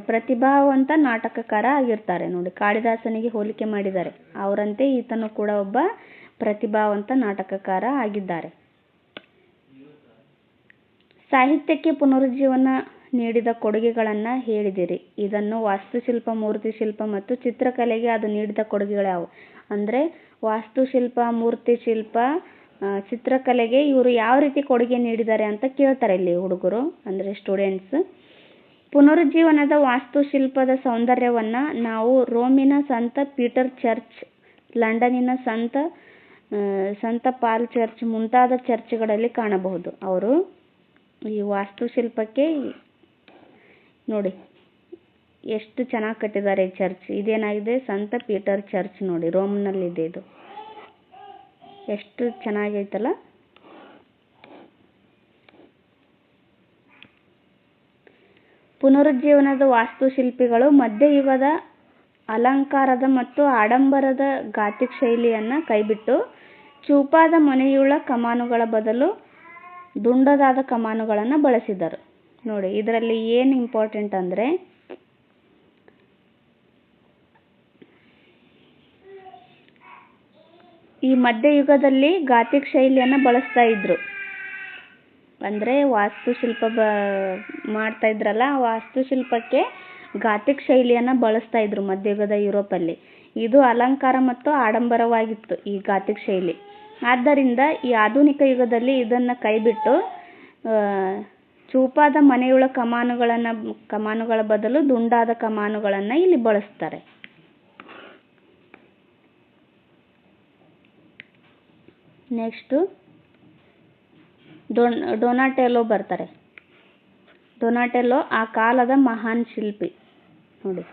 ಪ್ರತಿಭಾವಂತ ನಾಟಕಕಾರ ಆಗಿರ್ತಾರೆ ನೋಡಿ. ಕಾಳಿದಾಸನಿಗೆ ಹೋಲಿಕೆ ಮಾಡಿದ್ದಾರೆ, ಅವರಂತೆ ಈತನು ಕೂಡ ಒಬ್ಬ ಪ್ರತಿಭಾವಂತ ನಾಟಕಕಾರ ಆಗಿದ್ದಾರೆ. ಸಾಹಿತ್ಯಕ್ಕೆ ಪುನರುಜ್ಜೀವನ ನೀಡಿದ ಕೊಡುಗೆಗಳನ್ನು ಹೇಳಿದಿರಿ. ಇದನ್ನು ವಾಸ್ತುಶಿಲ್ಪ, ಮೂರ್ತಿಶಿಲ್ಪ ಮತ್ತು ಚಿತ್ರಕಲೆಗೆ ಅದು ನೀಡಿದ ಕೊಡುಗೆಗಳು ಅಂದರೆ ವಾಸ್ತುಶಿಲ್ಪ, ಮೂರ್ತಿಶಿಲ್ಪ, ಚಿತ್ರಕಲೆಗೆ ಇವರು ಯಾವ ರೀತಿ ಕೊಡುಗೆ ನೀಡಿದ್ದಾರೆ ಅಂತ ಕೇಳ್ತಾರೆ ಇಲ್ಲಿ ಹುಡುಗರು, ಅಂದರೆ ಸ್ಟೂಡೆಂಟ್ಸ್. ಪುನರುಜ್ಜೀವನದ ವಾಸ್ತುಶಿಲ್ಪದ ಸೌಂದರ್ಯವನ್ನು ನಾವು ರೋಮಿನ ಸಂತ ಪೀಟರ್ ಚರ್ಚ್, ಲಂಡನ್ನಿನ ಸಂತ ಪಾಲ್ ಚರ್ಚ್ ಮುಂತಾದ ಚರ್ಚ್ಗಳಲ್ಲಿ ಕಾಣಬಹುದು. ಅವರು ಈ ವಾಸ್ತುಶಿಲ್ಪಕ್ಕೆ ನೋಡಿ ಎಷ್ಟು ಚೆನ್ನಾಗಿ ಕಟ್ಟಿದ್ದಾರೆ ಈ ಚರ್ಚ್. ಇದೇನಾಗಿದೆ, ಸಂತ ಪೀಟರ್ ಚರ್ಚ್ ನೋಡಿ, ರೋಮ್ನಲ್ಲಿದೆ. ಇದು ಎಷ್ಟು ಚೆನ್ನಾಗೈತಲ್ಲ. ಪುನರುಜ್ಜೀವನದ ವಾಸ್ತುಶಿಲ್ಪಿಗಳು ಮಧ್ಯಯುಗದ ಅಲಂಕಾರದ ಮತ್ತು ಆಡಂಬರದ ಗಾಥಿಕ್ ಶೈಲಿಯನ್ನು ಕೈಬಿಟ್ಟು ಚೂಪಾದ ಮೊನೆಯುಳ್ಳ ಕಮಾನುಗಳ ಬದಲು ದುಂಡದಾದ ಕಮಾನುಗಳನ್ನು ಬಳಸಿದರು. ನೋಡಿ, ಇದರಲ್ಲಿ ಏನು ಇಂಪಾರ್ಟೆಂಟ್ ಅಂದರೆ ಈ ಮಧ್ಯಯುಗದಲ್ಲಿ ಗಾಥಿಕ್ ಶೈಲಿಯನ್ನು ಬಳಸ್ತಾ ಇದ್ರು. ಅಂದರೆ ವಾಸ್ತುಶಿಲ್ಪ ಮಾಡ್ತಾ ಇದ್ರಲ್ಲ, ವಾಸ್ತುಶಿಲ್ಪಕ್ಕೆ ಗಾಥಿಕ್ ಶೈಲಿಯನ್ನು ಬಳಸ್ತಾ ಇದ್ರು ಮಧ್ಯಯುಗದ ಯುರೋಪಲ್ಲಿ. ಇದು ಅಲಂಕಾರ ಮತ್ತು ಆಡಂಬರವಾಗಿತ್ತು ಈ ಗಾಥಿಕ್ ಶೈಲಿ. ಆದ್ದರಿಂದ ಈ ಆಧುನಿಕ ಯುಗದಲ್ಲಿ ಇದನ್ನು ಕೈಬಿಟ್ಟು ಚೂಪಾದ ಮನೆಯುಳ್ಳ ಕಮಾನುಗಳ ಬದಲು ದುಂಡಾದ ಕಮಾನುಗಳನ್ನು ಇಲ್ಲಿ ಬಳಸ್ತಾರೆ. ನೆಕ್ಸ್ಟು ಡೊನಾಟೆಲ್ಲೋ ಬರ್ತಾರೆ. ಡೊನಾಟೆಲ್ಲೋ ಆ ಕಾಲದ ಮಹಾನ್ ಶಿಲ್ಪಿ ನೋಡಿ,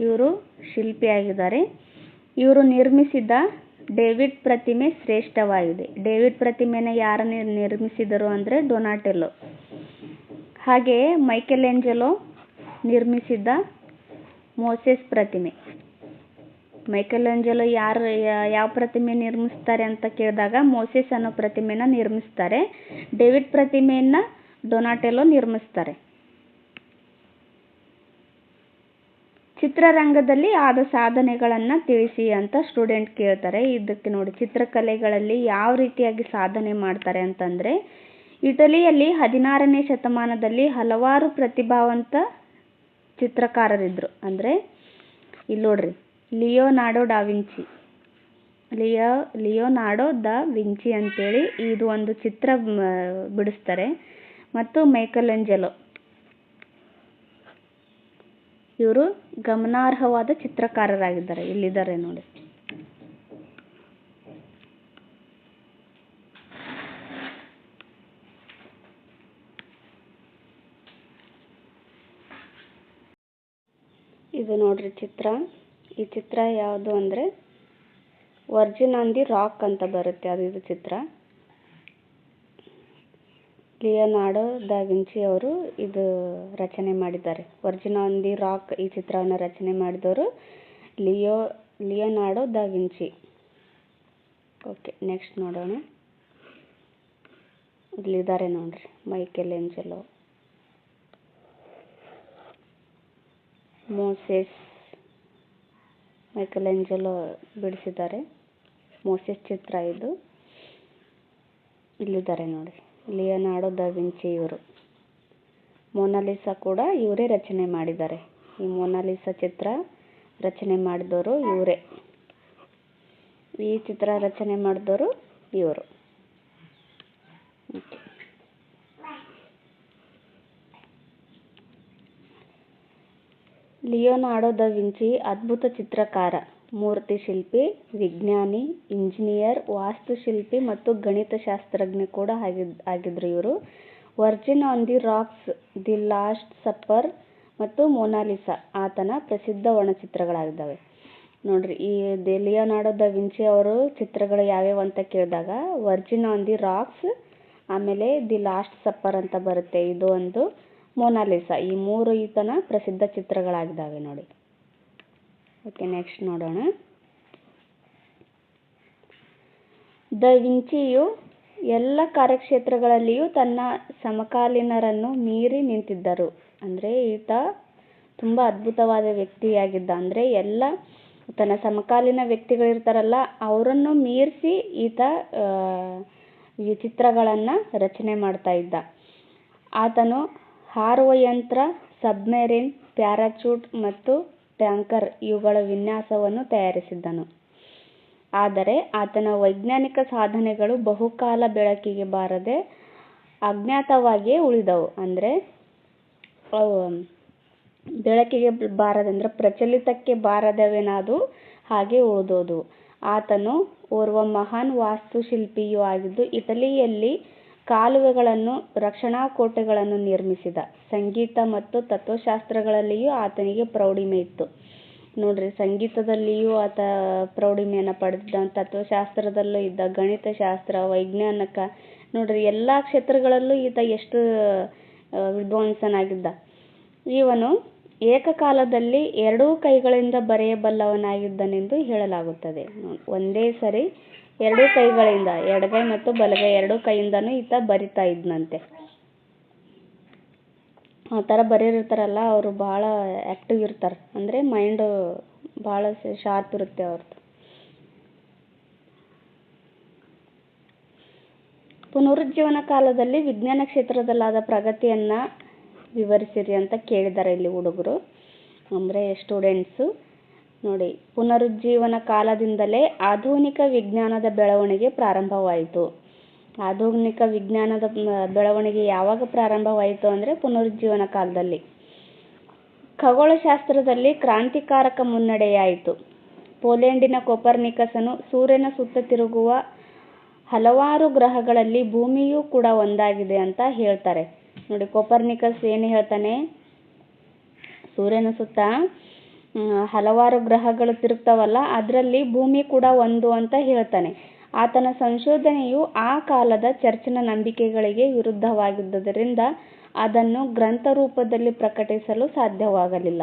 ಇವರು ಶಿಲ್ಪಿಯಾಗಿದ್ದಾರೆ. ಇವರು ನಿರ್ಮಿಸಿದ ಡೇವಿಡ್ ಪ್ರತಿಮೆ ಶ್ರೇಷ್ಠವಾಗಿದೆ. ಡೇವಿಡ್ ಪ್ರತಿಮೆನ ಯಾರು ನಿರ್ಮಿಸಿದರು ಅಂದರೆ ಡೊನಾಟೆಲ್ಲೋ. ಹಾಗೆಯೇ ಮೈಕೆಲೆಂಜಲೋ ನಿರ್ಮಿಸಿದ ಮೋಸೆಸ್ ಪ್ರತಿಮೆ. ಮೈಕೆಲೆಂಜಲೋ ಯಾವ ಪ್ರತಿಮೆ ನಿರ್ಮಿಸ್ತಾರೆ ಅಂತ ಕೇಳಿದಾಗ ಮೋಸೆಸ್ ಅನ್ನೋ ಪ್ರತಿಮೆನ ನಿರ್ಮಿಸ್ತಾರೆ. ಡೇವಿಡ್ ಪ್ರತಿಮೆಯನ್ನು ಡೊನಾಟೆಲ್ಲೋ ನಿರ್ಮಿಸ್ತಾರೆ. ಚಿತ್ರರಂಗದಲ್ಲಿ ಆದ ಸಾಧನೆಗಳನ್ನು ತಿಳಿಸಿ ಅಂತ ಸ್ಟೂಡೆಂಟ್ ಕೇಳ್ತಾರೆ. ಇದಕ್ಕೆ ನೋಡಿ, ಚಿತ್ರಕಲೆಗಳಲ್ಲಿ ಯಾವ ರೀತಿಯಾಗಿ ಸಾಧನೆ ಮಾಡ್ತಾರೆ ಅಂತಂದರೆ, ಇಟಲಿಯಲ್ಲಿ 16ನೇ ಶತಮಾನದಲ್ಲಿ ಹಲವಾರು ಪ್ರತಿಭಾವಂತ ಚಿತ್ರಕಾರರಿದ್ದರು. ಅಂದರೆ ಇಲ್ಲಿ ನೋಡ್ರಿ, ಲಿಯೋನಾರ್ಡೋ ದ ವಿಂಚಿ ಅಂತೇಳಿ ಇದು ಒಂದು ಚಿತ್ರ ಬಿಡಿಸ್ತಾರೆ. ಮತ್ತು ಮೈಕೆಲೆಂಜಲೋ, ಇವರು ಗಮನಾರ್ಹವಾದ ಚಿತ್ರಕಾರರಾಗಿದ್ದಾರೆ. ಇಲ್ಲಿದ್ದಾರೆ ನೋಡಿ. ಇದು ನೋಡ್ರಿ ಚಿತ್ರ. ಈ ಚಿತ್ರ ಯಾವುದು ಅಂದರೆ ವರ್ಜಿನ್ ಆನ್ ದಿ ರಾಕ್ ಅಂತ ಬರುತ್ತೆ, ಅದು ಇದು ಚಿತ್ರ. ಲಿಯೋನಾರ್ಡೋ ದ ವಿಂಚಿ ಅವರು ಇದು ರಚನೆ ಮಾಡಿದ್ದಾರೆ. ವರ್ಜಿನ್ ಆನ್ ದಿ ರಾಕ್ ಈ ಚಿತ್ರವನ್ನು ರಚನೆ ಮಾಡಿದವರು Leonardo the Vinci. Okay, next ನೋಡೋಣ. ಇಲ್ಲಿದ್ದಾರೆ ನೋಡ್ರಿ, ಮೈಕೆಲೆಂಜಲೋ, ಮೋಸೆಸ್. ಮೈಕೆಲೆಂಜಲೋ ಬಿಡಿಸಿದ್ದಾರೆ ಮೋಸೆಸ್ ಚಿತ್ರ ಇದು. ಇಲ್ಲಿದ್ದಾರೆ ನೋಡಿ, ಲಿಯೋನಾರ್ಡೋ ದ ವಿಂಚಿ ಇವರು. ಮೊನಾಲಿಸಾ ಕೂಡ ಇವರೇ ರಚನೆ ಮಾಡಿದ್ದಾರೆ. ಈ ಮೊನಾಲಿಸಾ ಚಿತ್ರ ರಚನೆ ಮಾಡಿದವರು ಇವರೇ. ಈ ಚಿತ್ರ ರಚನೆ ಮಾಡಿದವರು ಇವರು. ಲಿಯೋನಾರ್ಡೋ ದ ವಿಂಚಿ ಅದ್ಭುತ ಚಿತ್ರಕಾರ, ಮೂರ್ತಿ ಶಿಲ್ಪಿ, ವಿಜ್ಞಾನಿ, ಇಂಜಿನಿಯರ್, ವಾಸ್ತುಶಿಲ್ಪಿ ಮತ್ತು ಗಣಿತಶಾಸ್ತ್ರಜ್ಞ ಕೂಡ ಆಗಿದ್ರು ಇವರು. Virgin on the Rocks, the Last Supper ಮತ್ತು ಮೊನಾಲಿಸಾ ಆತನ ಪ್ರಸಿದ್ಧ ವರ್ಣಚಿತ್ರಗಳಾಗಿದ್ದಾವೆ. ನೋಡ್ರಿ, ಈ ಲಿಯೋನಾರ್ಡೋ ದ ವಿಂಚಿ ಅವರು ಚಿತ್ರಗಳು ಯಾವ್ಯಾವ ಅಂತ ಕೇಳಿದಾಗ ವರ್ಜಿನ್ ಆನ್ ದಿ ರಾಕ್ಸ್, ಆಮೇಲೆ ದಿ ಲಾಸ್ಟ್ ಸಪ್ಪರ್ ಅಂತ ಬರುತ್ತೆ, ಇದು ಒಂದು, ಮೊನಾಲಿಸಾ, ಈ ಮೂರು ಈತನ ಪ್ರಸಿದ್ಧ ಚಿತ್ರಗಳಾಗಿದ್ದಾವೆ ನೋಡಿ. ಓಕೆ, ನೆಕ್ಸ್ಟ್ ನೋಡೋಣ. ದ ವಿಂಚಿಯು ಎಲ್ಲ ಕಾರ್ಯಕ್ಷೇತ್ರಗಳಲ್ಲಿಯೂ ತನ್ನ ಸಮಕಾಲೀನರನ್ನು ಮೀರಿ ನಿಂತಿದ್ದರು. ಅಂದರೆ ಈತ ತುಂಬ ಅದ್ಭುತವಾದ ವ್ಯಕ್ತಿಯಾಗಿದ್ದ. ಅಂದರೆ ಎಲ್ಲ ತನ್ನ ಸಮಕಾಲೀನ ವ್ಯಕ್ತಿಗಳಿರ್ತಾರಲ್ಲ ಅವರನ್ನು ಮೀರಿಸಿ ಈತ ಈ ಚಿತ್ರಗಳನ್ನು ರಚನೆ ಮಾಡ್ತಾ ಇದ್ದ. ಆತನು ಹಾರುವ ಯಂತ್ರ, ಸಬ್ಮೆರಿನ್, ಪ್ಯಾರಾಚೂಟ್ ಮತ್ತು ಟ್ಯಾಂಕರ್ ಇವುಗಳ ವಿನ್ಯಾಸವನ್ನು ತಯಾರಿಸಿದ್ದನು. ಆದರೆ ಆತನ ವೈಜ್ಞಾನಿಕ ಸಾಧನೆಗಳು ಬಹುಕಾಲ ಬೆಳಕಿಗೆ ಬಾರದೆ ಅಜ್ಞಾತವಾಗಿಯೇ ಉಳಿದವು. ಅಂದರೆ ಬೆಳಕಿಗೆ ಬಾರದಂದ್ರೆ ಪ್ರಚಲಿತಕ್ಕೆ ಬಾರದವೇನಾದವು, ಹಾಗೆ ಉಳಿದೋದು. ಆತನು ಓರ್ವ ಮಹಾನ್ ವಾಸ್ತುಶಿಲ್ಪಿಯೂ ಆಗಿದ್ದು ಇಟಲಿಯಲ್ಲಿ ಕಾಲುವೆಗಳನ್ನು, ರಕ್ಷಣಾ ಕೋಟೆಗಳನ್ನು ನಿರ್ಮಿಸಿದ. ಸಂಗೀತ ಮತ್ತು ತತ್ವಶಾಸ್ತ್ರಗಳಲ್ಲಿಯೂ ಆತನಿಗೆ ಪ್ರೌಢಿಮೆ ಇತ್ತು. ನೋಡ್ರಿ, ಸಂಗೀತದಲ್ಲಿಯೂ ಆತ ಪ್ರೌಢಿಮೆಯನ್ನು ಪಡೆದಿದ್ದ, ತತ್ವಶಾಸ್ತ್ರದಲ್ಲೂ ಇದ್ದ, ಗಣಿತಶಾಸ್ತ್ರ, ವೈಜ್ಞಾನಿಕ, ನೋಡ್ರಿ ಎಲ್ಲ ಕ್ಷೇತ್ರಗಳಲ್ಲೂ ಈತ ಎಷ್ಟು ವಿದ್ವಾಂಸನಾಗಿದ್ದ. ಇವನು ಏಕಕಾಲದಲ್ಲಿ 2 ಕೈಗಳಿಂದ ಬರೆಯಬಲ್ಲವನಾಗಿದ್ದನೆಂದು ಹೇಳಲಾಗುತ್ತದೆ. ಒಂದೇ ಸರಿ 2 ಕೈಗಳಿಂದ, ಎಡಗೈ ಮತ್ತು ಬಲಗೈ 2 ಕೈಯಿಂದನೂ ಈತ ಬರಿತಾ ಇದ್ನಂತೆ. ಆ ಥರ ಬರೆಯೋರಿರ್ತಾರಲ್ಲ ಅವರು ಭಾಳ ಆ್ಯಕ್ಟಿವ್ ಇರ್ತಾರೆ. ಅಂದರೆ ಮೈಂಡು ಭಾಳ ಶಾರ್ಪ್ ಇರುತ್ತೆ ಅವ್ರದ್ದು. ಪುನರುಜ್ಜೀವನ ಕಾಲದಲ್ಲಿ ವಿಜ್ಞಾನ ಕ್ಷೇತ್ರದಲ್ಲಾದ ಪ್ರಗತಿಯನ್ನು ವಿವರಿಸಿರಿ ಅಂತ ಕೇಳಿದ್ದಾರೆ ಇಲ್ಲಿ ಹುಡುಗರು, ಅಂದರೆ ಸ್ಟೂಡೆಂಟ್ಸು. ನೋಡಿ, ಪುನರುಜ್ಜೀವನ ಕಾಲದಿಂದಲೇ ಆಧುನಿಕ ವಿಜ್ಞಾನದ ಬೆಳವಣಿಗೆ ಪ್ರಾರಂಭವಾಯಿತು. ಆಧುನಿಕ ವಿಜ್ಞಾನದ ಬೆಳವಣಿಗೆ ಯಾವಾಗ ಪ್ರಾರಂಭವಾಯಿತು ಅಂದರೆ ಪುನರುಜ್ಜೀವನ ಕಾಲದಲ್ಲಿ. ಖಗೋಳಶಾಸ್ತ್ರದಲ್ಲಿ ಕ್ರಾಂತಿಕಾರಕ ಮುನ್ನಡೆಯಾಯಿತು. ಪೋಲೆಂಡಿನ ಕೊಪರ್ನಿಕಸನು ಸೂರ್ಯನ ಸುತ್ತ ತಿರುಗುವ ಹಲವಾರು ಗ್ರಹಗಳಲ್ಲಿ ಭೂಮಿಯೂ ಕೂಡ ಒಂದಾಗಿದೆ ಅಂತ ಹೇಳ್ತಾರೆ. ನೋಡಿ, ಕೊಪರ್ನಿಕಸ್ ಏನು ಹೇಳ್ತಾನೆ, ಸೂರ್ಯನ ಸುತ್ತ ಹಲವಾರು ಗ್ರಹಗಳು ತಿರುಗ್ತಾವಲ್ಲ, ಅದರಲ್ಲಿ ಭೂಮಿ ಕೂಡ ಒಂದು ಅಂತ ಹೇಳ್ತಾನೆ. ಆತನ ಸಂಶೋಧನೆಯು ಆ ಕಾಲದ ಚರ್ಚಿನ ನಂಬಿಕೆಗಳಿಗೆ ವಿರುದ್ಧವಾಗಿದ್ದರಿಂದ ಅದನ್ನು ಗ್ರಂಥ ರೂಪದಲ್ಲಿ ಪ್ರಕಟಿಸಲು ಸಾಧ್ಯವಾಗಲಿಲ್ಲ.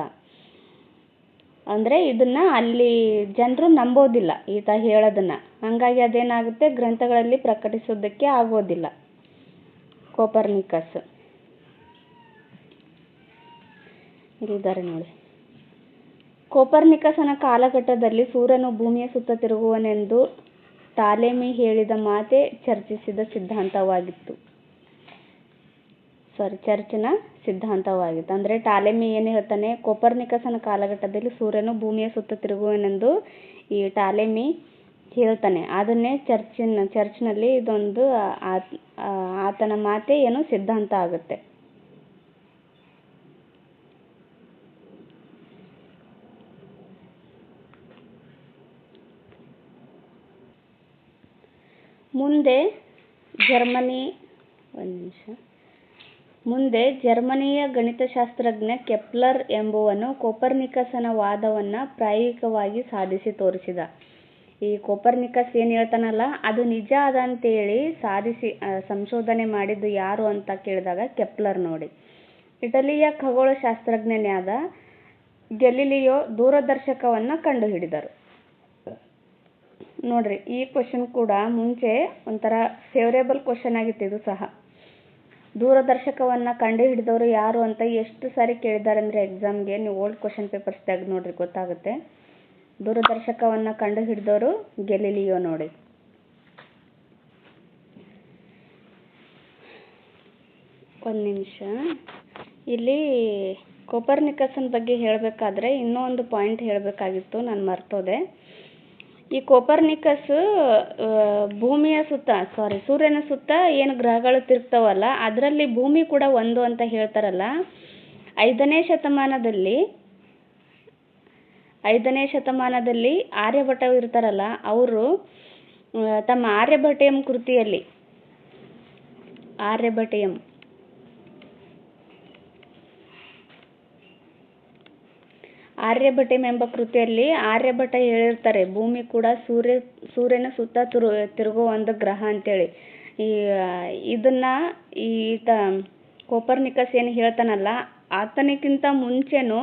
ಅಂದರೆ ಇದನ್ನ ಅಲ್ಲಿ ಜನರು ನಂಬೋದಿಲ್ಲ ಈತ ಹೇಳೋದನ್ನ, ಹಾಗಾಗಿ ಅದೇನಾಗುತ್ತೆ, ಗ್ರಂಥಗಳಲ್ಲಿ ಪ್ರಕಟಿಸೋದಕ್ಕೆ ಆಗೋದಿಲ್ಲ. ಕೋಪರ್ನಿಕಸ್ ಇಲ್ಲಿದ್ದಾರೆ ನೋಡಿ. ಕೋಪರ್ನಿಕಸನ ಕಾಲಘಟ್ಟದಲ್ಲಿ ಸೂರ್ಯನು ಭೂಮಿಯ ಸುತ್ತ ತಿರುಗುವನೆಂದು ಟಾಲೆಮಿ ಹೇಳಿದ ಮಾತೆ ಚರ್ಚಿನ ಸಿದ್ಧಾಂತವಾಗಿತ್ತು. ಅಂದರೆ ಟಾಲೆಮಿ ಏನು ಹೇಳ್ತಾನೆ, ಕೋಪರ್ನಿಕಸನ ಕಾಲಘಟ್ಟದಲ್ಲಿ ಸೂರ್ಯನು ಭೂಮಿಯ ಸುತ್ತ ತಿರುಗುವನೆಂದು ಈ ಟಾಲೆಮಿ ಹೇಳ್ತಾನೆ. ಅದನ್ನೇ ಚರ್ಚ್ನಲ್ಲಿ ಇದೊಂದು ಆತನ ಮಾತೆ ಏನು ಸಿದ್ಧಾಂತ ಆಗುತ್ತೆ. ಮುಂದೆ ಜರ್ಮನಿಯ ಗಣಿತಶಾಸ್ತ್ರಜ್ಞ ಕೆಪ್ಲರ್ ಎಂಬುವನು ಕೋಪರ್ನಿಕಸನ ವಾದವನ್ನು ಪ್ರಾಯೋಗಿಕವಾಗಿ ಸಾಧಿಸಿ ತೋರಿಸಿದ. ಈ ಕೋಪರ್ನಿಕಸ್ ಏನು ಹೇಳ್ತಾನಲ್ಲ ಅದು ನಿಜ ಅದಂತೇಳಿ ಸಂಶೋಧನೆ ಮಾಡಿದ್ದು ಯಾರು ಅಂತ ಕೇಳಿದಾಗ ಕೆಪ್ಲರ್. ನೋಡಿ, ಇಟಲಿಯ ಖಗೋಳಶಾಸ್ತ್ರಜ್ಞನಾದ ಗ್ಯಾಲಿಲಿಯೋ ದೂರದರ್ಶಕವನ್ನು ಕಂಡುಹಿಡಿದರು. ನೋಡ್ರಿ, ಈ ಕ್ವಶನ್ ಕೂಡ ಮುಂಚೆ ಒಂಥರ ಫೇವರೇಬಲ್ ಕ್ವಶನ್ ಆಗಿತ್ತು. ಇದು ಸಹ ದೂರದರ್ಶಕವನ್ನು ಕಂಡುಹಿಡಿದವರು ಯಾರು ಅಂತ ಎಷ್ಟು ಸಾರಿ ಕೇಳಿದ್ದಾರೆ ಅಂದರೆ ಎಕ್ಸಾಮ್ಗೆ, ನೀವು ಓಲ್ಡ್ ಕ್ವಶನ್ ಪೇಪರ್ಸ್ ತೆಗೆದು ನೋಡ್ರಿ ಗೊತ್ತಾಗುತ್ತೆ. ದೂರದರ್ಶಕವನ್ನು ಕಂಡುಹಿಡಿದವರು ಗ್ಯಾಲಿಲಿಯೋ. ನೋಡಿ, ಒಂದು ನಿಮಿಷ, ಇಲ್ಲಿ ಕೋಪರ್ನಿಕಸನ ಬಗ್ಗೆ ಹೇಳಬೇಕಾದ್ರೆ ಇನ್ನೂ ಒಂದು ಪಾಯಿಂಟ್ ಹೇಳಬೇಕಾಗಿತ್ತು, ನಾನು ಮರ್ತೋದೆ. ಈ ಕೋಪರ್ನಿಕಸ್ ಭೂಮಿಯ ಸುತ್ತ ಸೂರ್ಯನ ಸುತ್ತ ಏನು ಗ್ರಹಗಳು ತಿರುಗ್ತಾವಲ್ಲ, ಅದರಲ್ಲಿ ಭೂಮಿ ಕೂಡ ಒಂದು ಅಂತ ಹೇಳ್ತಾರಲ್ಲ. 5ನೇ ಶತಮಾನದಲ್ಲಿ ಆರ್ಯಭಟ ಇರ್ತಾರಲ್ಲ, ಅವರು ತಮ್ಮ ಆರ್ಯಭಟೀಯಂ ಕೃತಿಯಲ್ಲಿ ಆರ್ಯಭಟೀಯಂ ಎಂಬ ಕೃತಿಯಲ್ಲಿ ಆರ್ಯಭಟ ಹೇಳಿರ್ತಾರೆ, ಭೂಮಿ ಕೂಡ ಸೂರ್ಯನ ಸುತ್ತ ತಿರುಗೋ ಒಂದು ಗ್ರಹ ಅಂತೇಳಿ. ಇದನ್ನ ಈತ ಕೋಪರ್ನಿಕಸ್ ಏನು ಹೇಳ್ತಾನಲ್ಲ, ಆತನಿಗಿಂತ ಮುಂಚೆನೂ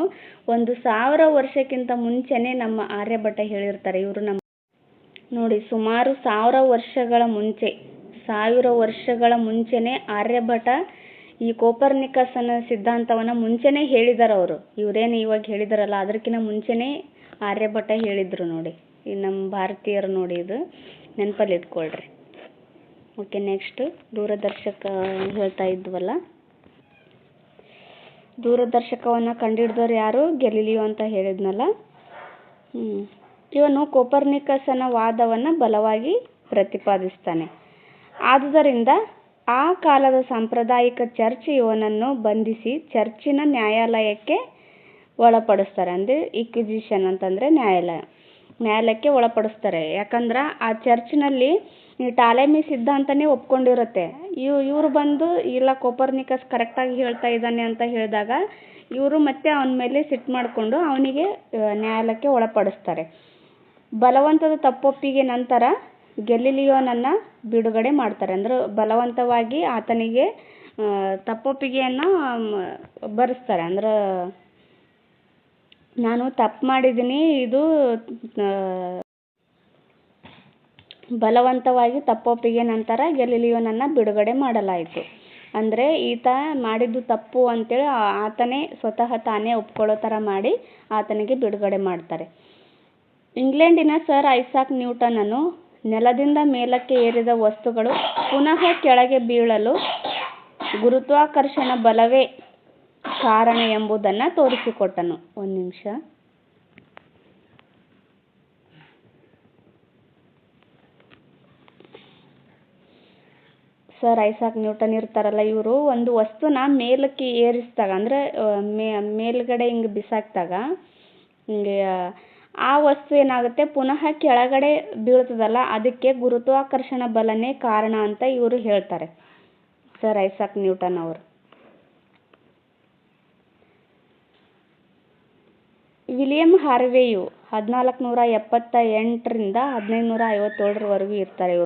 1000 ವರ್ಷಕ್ಕಿಂತ ಮುಂಚೆನೇ ನಮ್ಮ ಆರ್ಯಭಟ ಹೇಳಿರ್ತಾರೆ. ಇವರು ನೋಡಿ, ಸುಮಾರು 1000 ವರ್ಷಗಳ ಮುಂಚೆನೇ ಆರ್ಯಭಟ ಈ ಕೋಪರ್ನಿಕಸನ ಸಿದ್ಧಾಂತವನ್ನು ಮುಂಚೆನೇ ಹೇಳಿದಾರೆ ಅವರು. ಇವರೇನು ಇವಾಗ ಹೇಳಿದಾರಲ್ಲ, ಅದಕ್ಕಿಂತ ಮುಂಚೆನೇ ಆರ್ಯಭಟ ಹೇಳಿದ್ರು ನೋಡಿ. ಈ ನಮ್ಮ ಭಾರತೀಯರು ನೋಡಿ, ಇದು ನೆನಪಲ್ಲಿ ಇಟ್ಕೊಳ್ರಿ. ಓಕೆ, ನೆಕ್ಸ್ಟ್ ದೂರದರ್ಶಕ ಹೇಳ್ತಾ ಇದ್ವಲ್ಲ. ದೂರದರ್ಶಕವನ್ನು ಕಂಡುಹಿಡಿದವರು ಯಾರು? ಗೆಲಿಲಿಯೋ ಅಂತ ಹೇಳಿದ್ನಲ್ಲ. ಇವನು ಕೋಪರ್ನಿಕಸನ ವಾದವನ್ನು ಬಲವಾಗಿ ಪ್ರತಿಪಾದಿಸ್ತಾನೆ. ಆದುದರಿಂದ ಆ ಕಾಲದ ಸಾಂಪ್ರದಾಯಿಕ ಚರ್ಚ್ ಇವನನ್ನು ಬಂಧಿಸಿ ಚರ್ಚಿನ ನ್ಯಾಯಾಲಯಕ್ಕೆ ಒಳಪಡಿಸ್ತಾರೆ. ಅಂದರೆ ಇಕ್ವಿಜಿಷನ್ ಅಂತಂದರೆ ನ್ಯಾಯಾಲಯಕ್ಕೆ ಒಳಪಡಿಸ್ತಾರೆ. ಯಾಕಂದ್ರೆ ಆ ಚರ್ಚ್ನಲ್ಲಿ ಈ ಟಾಲೆಮಿ ಸಿದ್ಧಾಂತನೇ ಒಪ್ಕೊಂಡಿರುತ್ತೆ. ಇವರು ಬಂದು ಇಲ್ಲ ಕೋಪರ್ನಿಕಸ್ ಕರೆಕ್ಟಾಗಿ ಹೇಳ್ತಾ ಇದ್ದಾನೆ ಅಂತ ಹೇಳಿದಾಗ ಇವರು ಮತ್ತೆ ಅವನ ಮೇಲೆ ಸಿಟ್ಟು ಮಾಡಿಕೊಂಡು ಅವನಿಗೆ ನ್ಯಾಯಾಲಯಕ್ಕೆ ಒಳಪಡಿಸ್ತಾರೆ. ಬಲವಂತದ ತಪ್ಪೊಪ್ಪಿಗೆ ನಂತರ ಗೆಲಿಲಿಯೋನನ್ನು ಬಿಡುಗಡೆ ಮಾಡ್ತಾರೆ. ಅಂದ್ರೆ ಬಲವಂತವಾಗಿ ಆತನಿಗೆ ತಪ್ಪೊಪ್ಪಿಗೆಯನ್ನು ಬರೆಸ್ತಾರೆ. ಅಂದ್ರೆ ನಾನು ತಪ್ಪು ಮಾಡಿದ್ದೀನಿ, ಇದು ಬಲವಂತವಾಗಿ ತಪ್ಪೊಪ್ಪಿಗೆ ನಂತರ ಗೆಲಿಲಿಯೋನನ್ನು ಬಿಡುಗಡೆ ಮಾಡಲಾಯಿತು. ಅಂದರೆ ಈತ ಮಾಡಿದ್ದು ತಪ್ಪು ಅಂತೇಳಿ ಆತನೇ ಸ್ವತಃ ತಾನೇ ಒಪ್ಕೊಳ್ಳೋ ಥರ ಮಾಡಿ ಆತನಿಗೆ ಬಿಡುಗಡೆ ಮಾಡ್ತಾರೆ. ಇಂಗ್ಲೆಂಡಿನ ಸರ್ ಐಸಾಕ್ ನ್ಯೂಟನನು ನೆಲದಿಂದ ಮೇಲಕ್ಕೆ ಏರಿದ ವಸ್ತುಗಳು ಪುನಃ ಕೆಳಗೆ ಬೀಳಲು ಗುರುತ್ವಾಕರ್ಷಣ ಬಲವೇ ಕಾರಣ ಎಂಬುದನ್ನು ತೋರಿಸಿಕೊಟ್ಟನು. ಒಂದು ನಿಮಿಷ. ಸರ್ ಐಸಾಕ್ ನ್ಯೂಟನ್ ಇರ್ತಾರಲ್ಲ, ಇವರು ಒಂದು ವಸ್ತುನ ಮೇಲಕ್ಕೆ ಏರಿಸಿದಾಗ, ಅಂದರೆ ಮೇಲ್ಗಡೆ ಹಿಂಗೆ ಬಿಸಾಕಿದಾಗ ಹಿಂಗೆ ಆ ವಸ್ತು ಏನಾಗುತ್ತೆ ಪುನಃ ಕೆಳಗಡೆ ಬೀಳ್ತದಲ್ಲ, ಅದಕ್ಕೆ ಗುರುತ್ವಾಕರ್ಷಣ ಬಲನೇ ಕಾರಣ ಅಂತ ಇವರು ಹೇಳ್ತಾರೆ, ಸರ್ ಐಸಾಕ್ ನ್ಯೂಟನ್ ಅವರು. ವಿಲಿಯಂ ಹಾರ್ವೆಯು 1478 ರಿಂದ 1557 ಇರ್ತಾರೆ.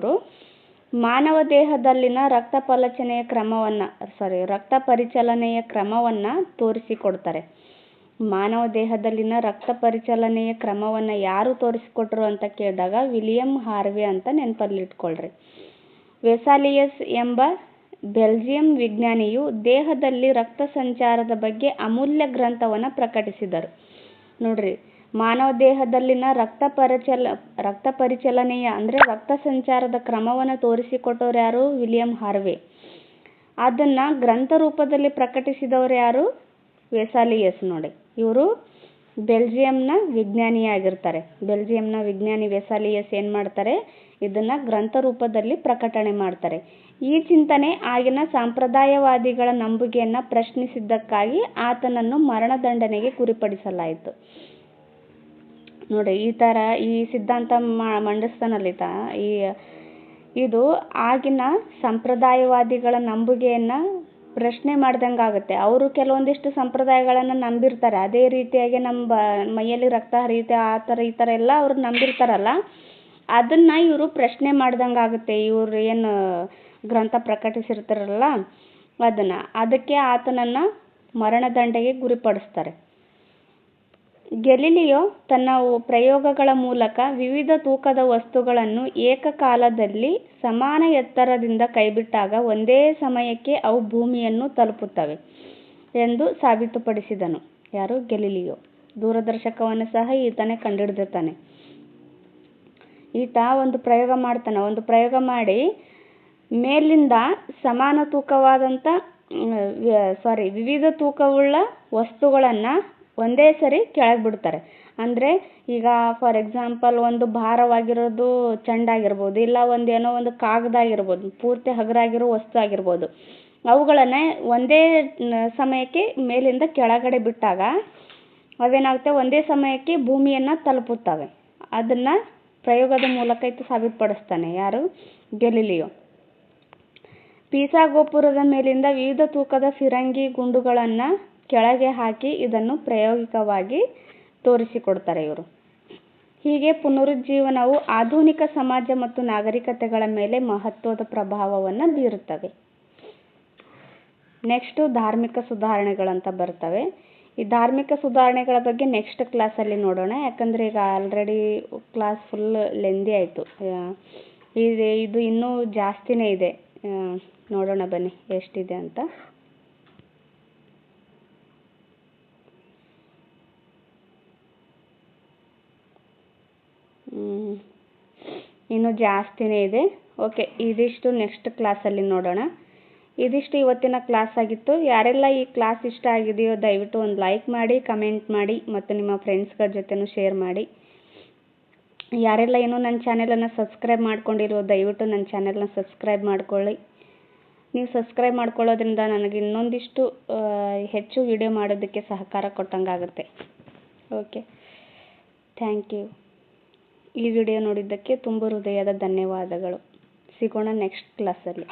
ಮಾನವ ದೇಹದಲ್ಲಿನ ರಕ್ತ ಪರಿಚಲನೆಯ ಕ್ರಮವನ್ನು ತೋರಿಸಿಕೊಡ್ತಾರೆ. ಮಾನವ ದೇಹದಲ್ಲಿನ ರಕ್ತ ಪರಿಚಲನೆಯ ಕ್ರಮವನ್ನು ಯಾರು ತೋರಿಸಿಕೊಟ್ರು ಅಂತ ಕೇಳಿದಾಗ ವಿಲಿಯಂ ಹಾರ್ವೆ ಅಂತ ನೆನಪಲ್ಲಿಟ್ಕೊಳ್ರಿ. ವೆಸಾಲಿಯಸ್ ಎಂಬ ಬೆಲ್ಜಿಯಂ ವಿಜ್ಞಾನಿಯು ದೇಹದಲ್ಲಿ ರಕ್ತ ಸಂಚಾರದ ಬಗ್ಗೆ ಅಮೂಲ್ಯ ಗ್ರಂಥವನ್ನು ಪ್ರಕಟಿಸಿದರು. ನೋಡ್ರಿ, ಮಾನವ ದೇಹದಲ್ಲಿನ ರಕ್ತ ಪರಿಚಲನೆಯ ಅಂದರೆ ರಕ್ತ ಸಂಚಾರದ ಕ್ರಮವನ್ನು ತೋರಿಸಿಕೊಟ್ಟವ್ರು ಯಾರು? William Harvey. ಅದನ್ನು ಗ್ರಂಥ ರೂಪದಲ್ಲಿ ಪ್ರಕಟಿಸಿದವರು ಯಾರು? ವೆಸಾಲಿಯಸ್. ನೋಡಿ, ಇವರು ಬೆಲ್ಜಿಯಂನ ವಿಜ್ಞಾನಿಯಾಗಿರ್ತಾರೆ. ಬೆಲ್ಜಿಯಂನ ವಿಜ್ಞಾನಿ ವೆಸಾಲಿಯಸ್ ಏನು ಮಾಡ್ತಾರೆ? ಇದನ್ನು ಗ್ರಂಥ ರೂಪದಲ್ಲಿ ಪ್ರಕಟಣೆ ಮಾಡ್ತಾರೆ. ಈ ಚಿಂತನೆ ಆಗಿನ ಸಂಪ್ರದಾಯವಾದಿಗಳ ನಂಬುಗೆಯನ್ನು ಪ್ರಶ್ನಿಸಿದ್ದಕ್ಕಾಗಿ ಆತನನ್ನು ಮರಣದಂಡನೆಗೆ ಗುರಿಪಡಿಸಲಾಯಿತು. ನೋಡಿ, ಈ ಥರ ಈ ಸಿದ್ಧಾಂತ ಮಂಡಿಸ್ತಾನಲ್ಲಿತ ಇದು ಆಗಿನ ಸಂಪ್ರದಾಯವಾದಿಗಳ ನಂಬುಗೆಯನ್ನು ಪ್ರಶ್ನೆ ಮಾಡ್ದಂಗೆ ಆಗುತ್ತೆ. ಅವರು ಕೆಲವೊಂದಿಷ್ಟು ಸಂಪ್ರದಾಯಗಳನ್ನು ನಂಬಿರ್ತಾರೆ. ಅದೇ ರೀತಿಯಾಗಿ ನಮ್ಮ ಮೈಯಲ್ಲಿ ರಕ್ತ ಹರಿಯುತ್ತೆ ಈ ಥರ ಎಲ್ಲ ಅವ್ರು ನಂಬಿರ್ತಾರಲ್ಲ, ಅದನ್ನು ಇವರು ಪ್ರಶ್ನೆ ಮಾಡ್ದಂಗೆ ಆಗುತ್ತೆ. ಇವರು ಏನು ಗ್ರಂಥ ಪ್ರಕಟಿಸಿರ್ತಾರಲ್ಲ ಅದಕ್ಕೆ ಆತನನ್ನು ಮರಣದಂಡೆಗೆ ಗುರಿಪಡಿಸ್ತಾರೆ. ಗೆಲಿಲಿಯೋ ತನ್ನ ಪ್ರಯೋಗಗಳ ಮೂಲಕ ವಿವಿಧ ತೂಕದ ವಸ್ತುಗಳನ್ನು ಏಕಕಾಲದಲ್ಲಿ ಸಮಾನ ಎತ್ತರದಿಂದ ಕೈಬಿಟ್ಟಾಗ ಒಂದೇ ಸಮಯಕ್ಕೆ ಅವು ಭೂಮಿಯನ್ನು ತಲುಪುತ್ತವೆ ಎಂದು ಸಾಬೀತುಪಡಿಸಿದನು. ಯಾರು? ಗೆಲಿಲಿಯೋ. ದೂರದರ್ಶಕವನ್ನು ಸಹ ಈತನೇ ಕಂಡುಹಿಡಿದಿರ್ತಾನೆ. ಈತ ಒಂದು ಪ್ರಯೋಗ ಮಾಡಿ ಮೇಲಿಂದ ಸಮಾನ ತೂಕವಾದಂಥ ವಿವಿಧ ತೂಕವುಳ್ಳ ವಸ್ತುಗಳನ್ನು ಒಂದೇ ಸರಿ ಕೆಳಗೆ ಬಿಡ್ತಾರೆ. ಅಂದರೆ ಈಗ ಫಾರ್ ಎಕ್ಸಾಂಪಲ್ ಒಂದು ಭಾರವಾಗಿರೋದು ಚೆಂಡಾಗಿರ್ಬೋದು, ಇಲ್ಲ ಏನೋ ಒಂದು ಕಾಗದ ಆಗಿರ್ಬೋದು, ಪೂರ್ತಿ ಹಗುರಾಗಿರೋ ವಸ್ತು ಆಗಿರ್ಬೋದು. ಅವುಗಳನ್ನು ಒಂದೇ ಸಮಯಕ್ಕೆ ಮೇಲಿಂದ ಕೆಳಗಡೆ ಬಿಟ್ಟಾಗ ಅವೇನಾಗುತ್ತೆ, ಒಂದೇ ಸಮಯಕ್ಕೆ ಭೂಮಿಯನ್ನು ತಲುಪುತ್ತವೆ. ಅದನ್ನು ಪ್ರಯೋಗದ ಮೂಲಕ ಸಾಬೀತುಪಡಿಸ್ತಾನೆ ಯಾರು? ಗೆಲಿಲಿಯೋ. ಪೀಸಾ ಗೋಪುರದ ಮೇಲಿಂದ ವಿವಿಧ ತೂಕದ ಫಿರಂಗಿ ಗುಂಡುಗಳನ್ನು ಕೆಳಗೆ ಹಾಕಿ ಇದನ್ನು ಪ್ರಾಯೋಗಿಕವಾಗಿ ತೋರಿಸಿಕೊಡ್ತಾರೆ ಇವರು. ಹೀಗೆ ಪುನರುಜ್ಜೀವನವು ಆಧುನಿಕ ಸಮಾಜ ಮತ್ತು ನಾಗರಿಕತೆಗಳ ಮೇಲೆ ಮಹತ್ವದ ಪ್ರಭಾವವನ್ನು ಬೀರುತ್ತವೆ. ನೆಕ್ಸ್ಟು ಧಾರ್ಮಿಕ ಸುಧಾರಣೆಗಳಂತ ಬರ್ತವೆ. ಈ ಧಾರ್ಮಿಕ ಸುಧಾರಣೆಗಳ ಬಗ್ಗೆ ನೆಕ್ಸ್ಟ್ ಕ್ಲಾಸಲ್ಲಿ ನೋಡೋಣ. ಯಾಕಂದರೆ ಈಗ ಆಲ್ರೆಡಿ ಕ್ಲಾಸ್ ಫುಲ್ ಲೆಂದಿ ಆಯಿತು. ಇದು ಇನ್ನೂ ಜಾಸ್ತಿನೇ ಇದೆ. ನೋಡೋಣ ಬನ್ನಿ ಎಷ್ಟಿದೆ ಅಂತ. ಇನ್ನೂ ಜಾಸ್ತಿನೇ ಇದೆ. ಓಕೆ, ಇದಿಷ್ಟು ನೆಕ್ಸ್ಟ್ ಕ್ಲಾಸಲ್ಲಿ ನೋಡೋಣ. ಇದಿಷ್ಟು ಇವತ್ತಿನ ಕ್ಲಾಸ್ ಆಗಿತ್ತು. ಯಾರೆಲ್ಲ ಈ ಕ್ಲಾಸ್ ಇಷ್ಟ ಆಗಿದೆಯೋ ದಯವಿಟ್ಟು ಒಂದು ಲೈಕ್ ಮಾಡಿ, ಕಮೆಂಟ್ ಮಾಡಿ ಮತ್ತು ನಿಮ್ಮ ಫ್ರೆಂಡ್ಸ್ಗಳ ಜೊತೆನೂ ಶೇರ್ ಮಾಡಿ. ಯಾರೆಲ್ಲ ಇನ್ನೂ ನನ್ನ ಚಾನೆಲನ್ನು ಸಬ್ಸ್ಕ್ರೈಬ್ ಮಾಡ್ಕೊಂಡಿರೋ ದಯವಿಟ್ಟು ನನ್ನ ಚಾನೆಲ್ನ ಸಬ್ಸ್ಕ್ರೈಬ್ ಮಾಡ್ಕೊಳ್ಳಿ. ನೀವು ಸಬ್ಸ್ಕ್ರೈಬ್ ಮಾಡ್ಕೊಳ್ಳೋದ್ರಿಂದ ನನಗೆ ಇನ್ನೊಂದಿಷ್ಟು ಹೆಚ್ಚು ವಿಡಿಯೋ ಮಾಡೋದಕ್ಕೆ ಸಹಕಾರ ಕೊಟ್ಟಂಗಾಗುತ್ತೆ. Okay, thank you. ಈ ವಿಡಿಯೋ ನೋಡಿದ್ದಕ್ಕೆ ತುಂಬ ಹೃದಯದ ಧನ್ಯವಾದಗಳು. ಸಿಗೋಣ ನೆಕ್ಸ್ಟ್ ಕ್ಲಾಸಲ್ಲಿ.